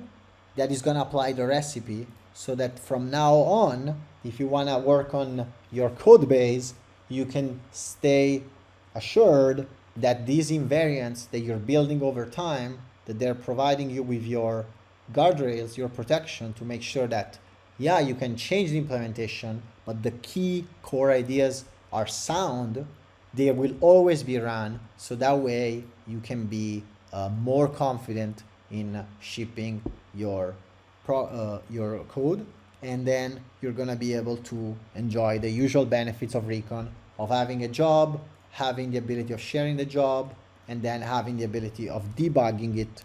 that is gonna apply the recipe, so that from now on, if you wanna work on your code base, you can stay assured that these invariants that you're building over time, that they're providing you with your guardrails, your protection, to make sure that, yeah, you can change the implementation, but the key core ideas are sound. They will always be run, so that way you can be more confident in shipping your code, and then you're gonna be able to enjoy the usual benefits of Recon, of having a job, having the ability of sharing the job, and then having the ability of debugging it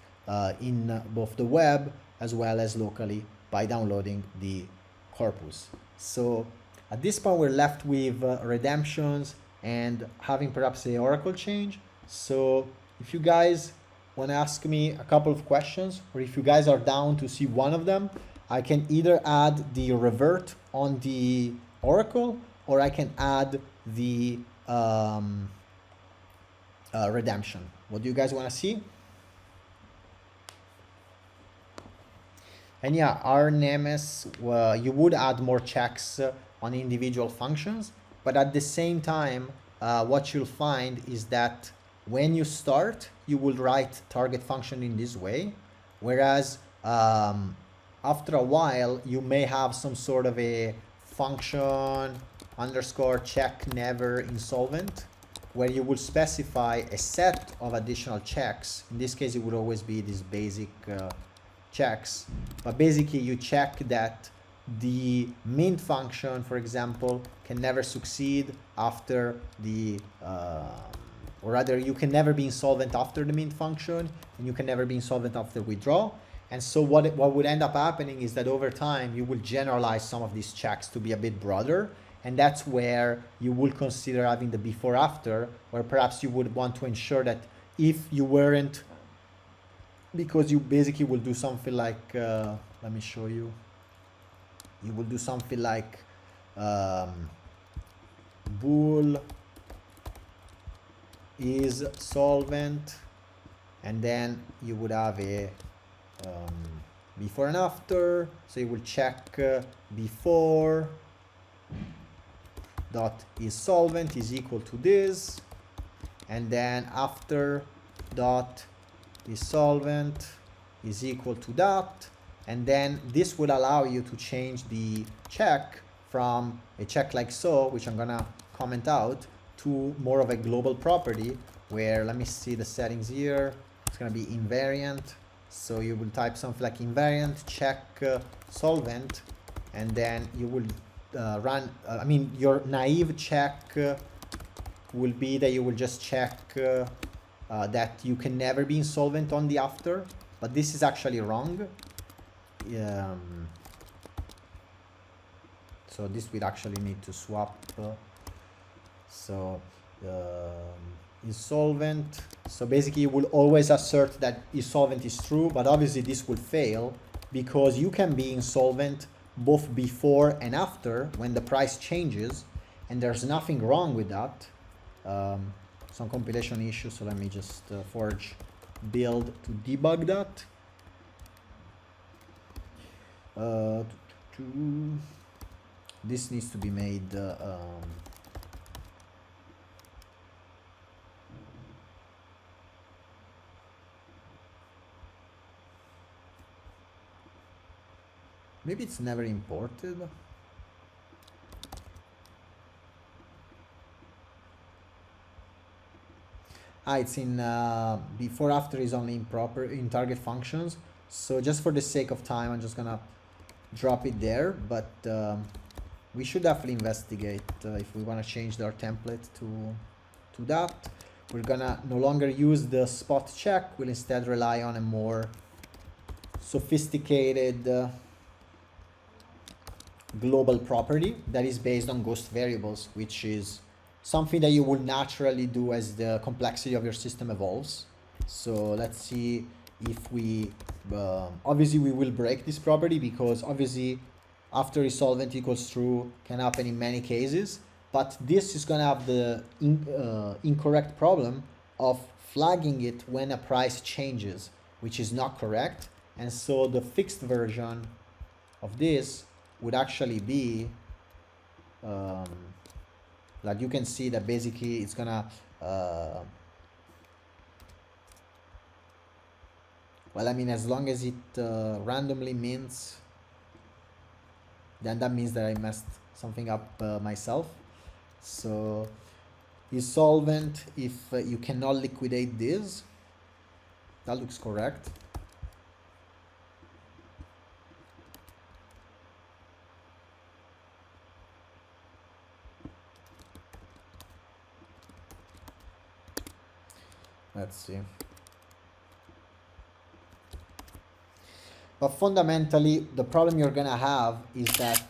in both the web as well as locally by downloading the corpus. So at this point we're left with redemptions and having perhaps a Oracle change. So if you guys want to ask me a couple of questions, or if you guys are down to see one of them, I can either add the revert on the Oracle, or I can add the redemption. What do you guys want to see? And yeah, our Nemes, you would add more checks on individual functions, but at the same time, what you'll find is that when you start, you will write target function in this way, whereas after a while, you may have some sort of a function underscore check never insolvent, where you would specify a set of additional checks. In this case, it would always be these basic checks, but basically you check that the mint function, for example, can never succeed after the or rather you can never be insolvent after the mint function, and you can never be insolvent after withdrawal. And so what would end up happening is that over time you will generalize some of these checks to be a bit broader, and that's where you will consider having the before after, where perhaps you would want to ensure that if you weren't, because you basically will do something like let me show you. You will do something like bool is solvent, and then you would have a before and after. So you will check before dot is solvent is equal to this, and then after dot is solvent is equal to that, and then this will allow you to change the check from a check like so, which I'm gonna comment out, to more of a global property where, let me see the settings here, it's gonna be invariant. So you will type something like invariant check solvent, and then you will run, I mean, your naive check will be that you will just check that you can never be insolvent on the after, but this is actually wrong. So this would actually need to swap. So insolvent. So basically you will always assert that insolvent is true, but obviously this will fail because you can be insolvent both before and after when the price changes, and there's nothing wrong with that. Some compilation issue, so let me just forge build to debug that. This needs to be made maybe it's never imported. It's in before after is only in target functions. So just for the sake of time, I'm just gonna drop it there, but we should definitely investigate if we want to change our template to that. We're gonna no longer use the spot check. We'll instead rely on a more sophisticated global property that is based on ghost variables, which is something that you will naturally do as the complexity of your system evolves. So let's see if we, obviously we will break this property because obviously after is solvent equals true can happen in many cases, but this is gonna have the incorrect problem of flagging it when a price changes, which is not correct. And so the fixed version of this would actually be like you can see that basically it's gonna well, I mean, as long as it randomly mints, then that means that I messed something up myself. So is solvent if you cannot liquidate this. That looks correct. Let's see. But fundamentally, the problem you're gonna have is that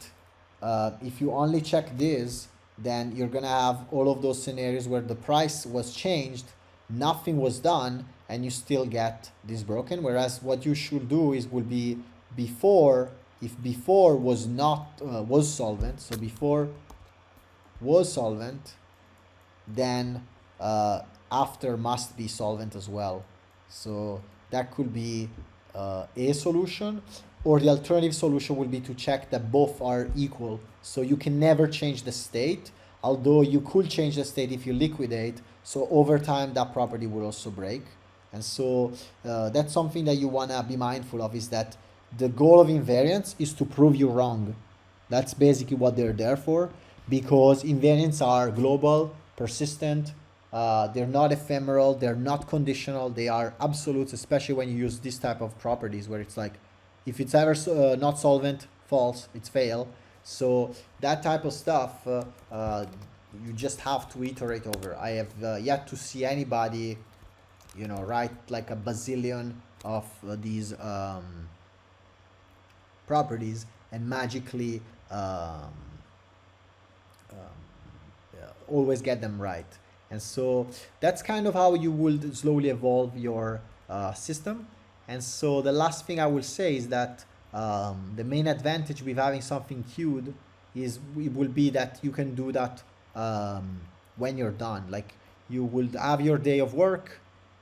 if you only check this, then you're gonna have all of those scenarios where the price was changed, nothing was done, and you still get this broken. Whereas what you should do is will be before, if before was not was solvent, so before was solvent, then after must be solvent as well. So that could be a solution, or the alternative solution would be to check that both are equal. So you can never change the state, although you could change the state if you liquidate. So over time, that property will also break. And so that's something that you want to be mindful of, is that the goal of invariants is to prove you wrong. That's basically what they're there for, because invariants are global, persistent, they're not ephemeral, they're not conditional, they are absolutes, especially when you use this type of properties where it's like, if it's ever not solvent, false, it's fail. So that type of stuff, you just have to iterate over. I have yet to see anybody, you know, write like a bazillion of these properties and magically always get them right. And so that's kind of how you will slowly evolve your system. And so the last thing I will say is that the main advantage with having something queued is it will be that you can do that when you're done. Like, you will have your day of work,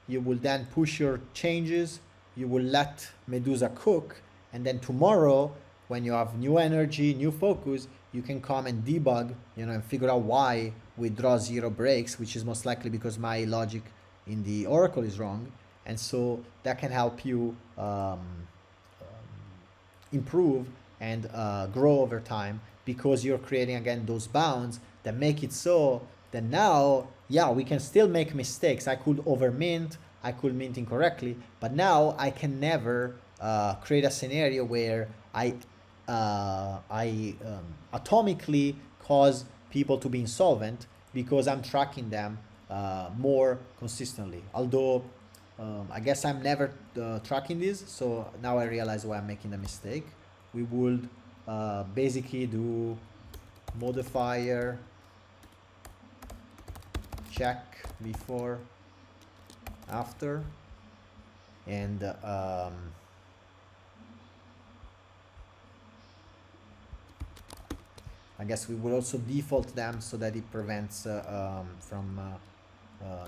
you will then push your changes, you will let Medusa cook, and then tomorrow, when you have new energy, new focus, you can come and debug, and figure out why withdraw 0 breaks, which is most likely because my logic in the Oracle is wrong. And so that can help you improve and grow over time, because you're creating again those bounds that make it so that now, yeah, we can still make mistakes. I could overmint, I could mint incorrectly, but now I can never create a scenario where I atomically cause people to be insolvent, because I'm tracking them more consistently. Although I guess I'm never tracking this, so now I realize why I'm making a mistake. We would basically do modifier check before, after, and I guess we will also default them so that it prevents from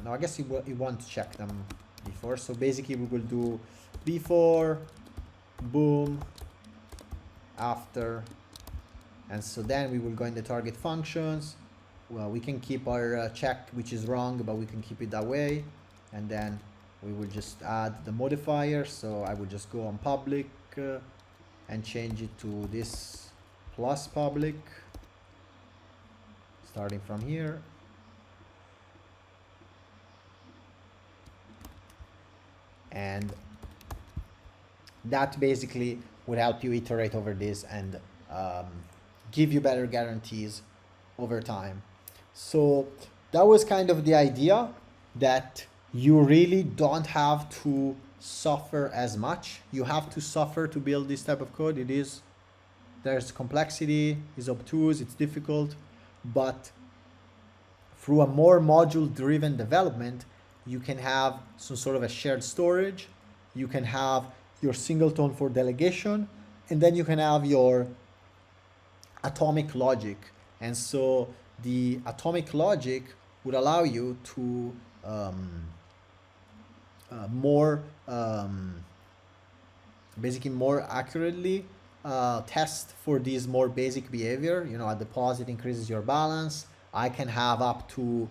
no, I guess it won't check them before. So basically we will do before, boom, after, and so then we will go in the target functions. Well, we can keep our check, which is wrong, but we can keep it that way, and then we will just add the modifier. So I will just go on public and change it to this plus public, starting from here. And that basically would help you iterate over this and give you better guarantees over time. So that was kind of the idea, that you really don't have to suffer as much. You have to suffer to build this type of code. There's complexity, it's obtuse, it's difficult, but through a more module-driven development, you can have some sort of a shared storage, you can have your singleton for delegation, and then you can have your atomic logic. And so the atomic logic would allow you to basically more accurately test for these more basic behavior. A deposit increases your balance. I can have up to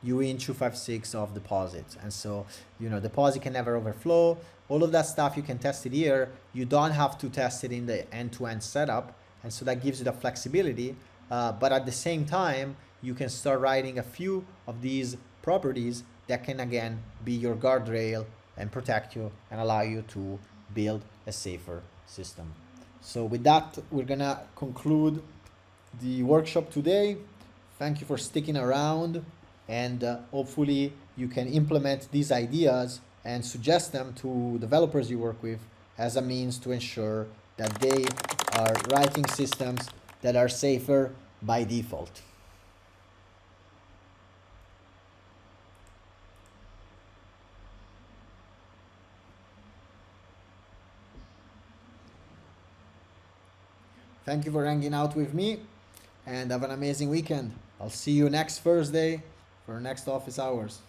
UE 256 of deposits, and so deposit can never overflow. All of that stuff you can test it here. You don't have to test it in the end-to-end setup, and so that gives you the flexibility. But at the same time, you can start writing a few of these properties that can again be your guardrail and protect you and allow you to build a safer system. So with that, we're gonna conclude the workshop today. Thank you for sticking around, and hopefully you can implement these ideas and suggest them to developers you work with as a means to ensure that they are writing systems that are safer by default. Thank you for hanging out with me, and have an amazing weekend. I'll see you next Thursday for next office hours.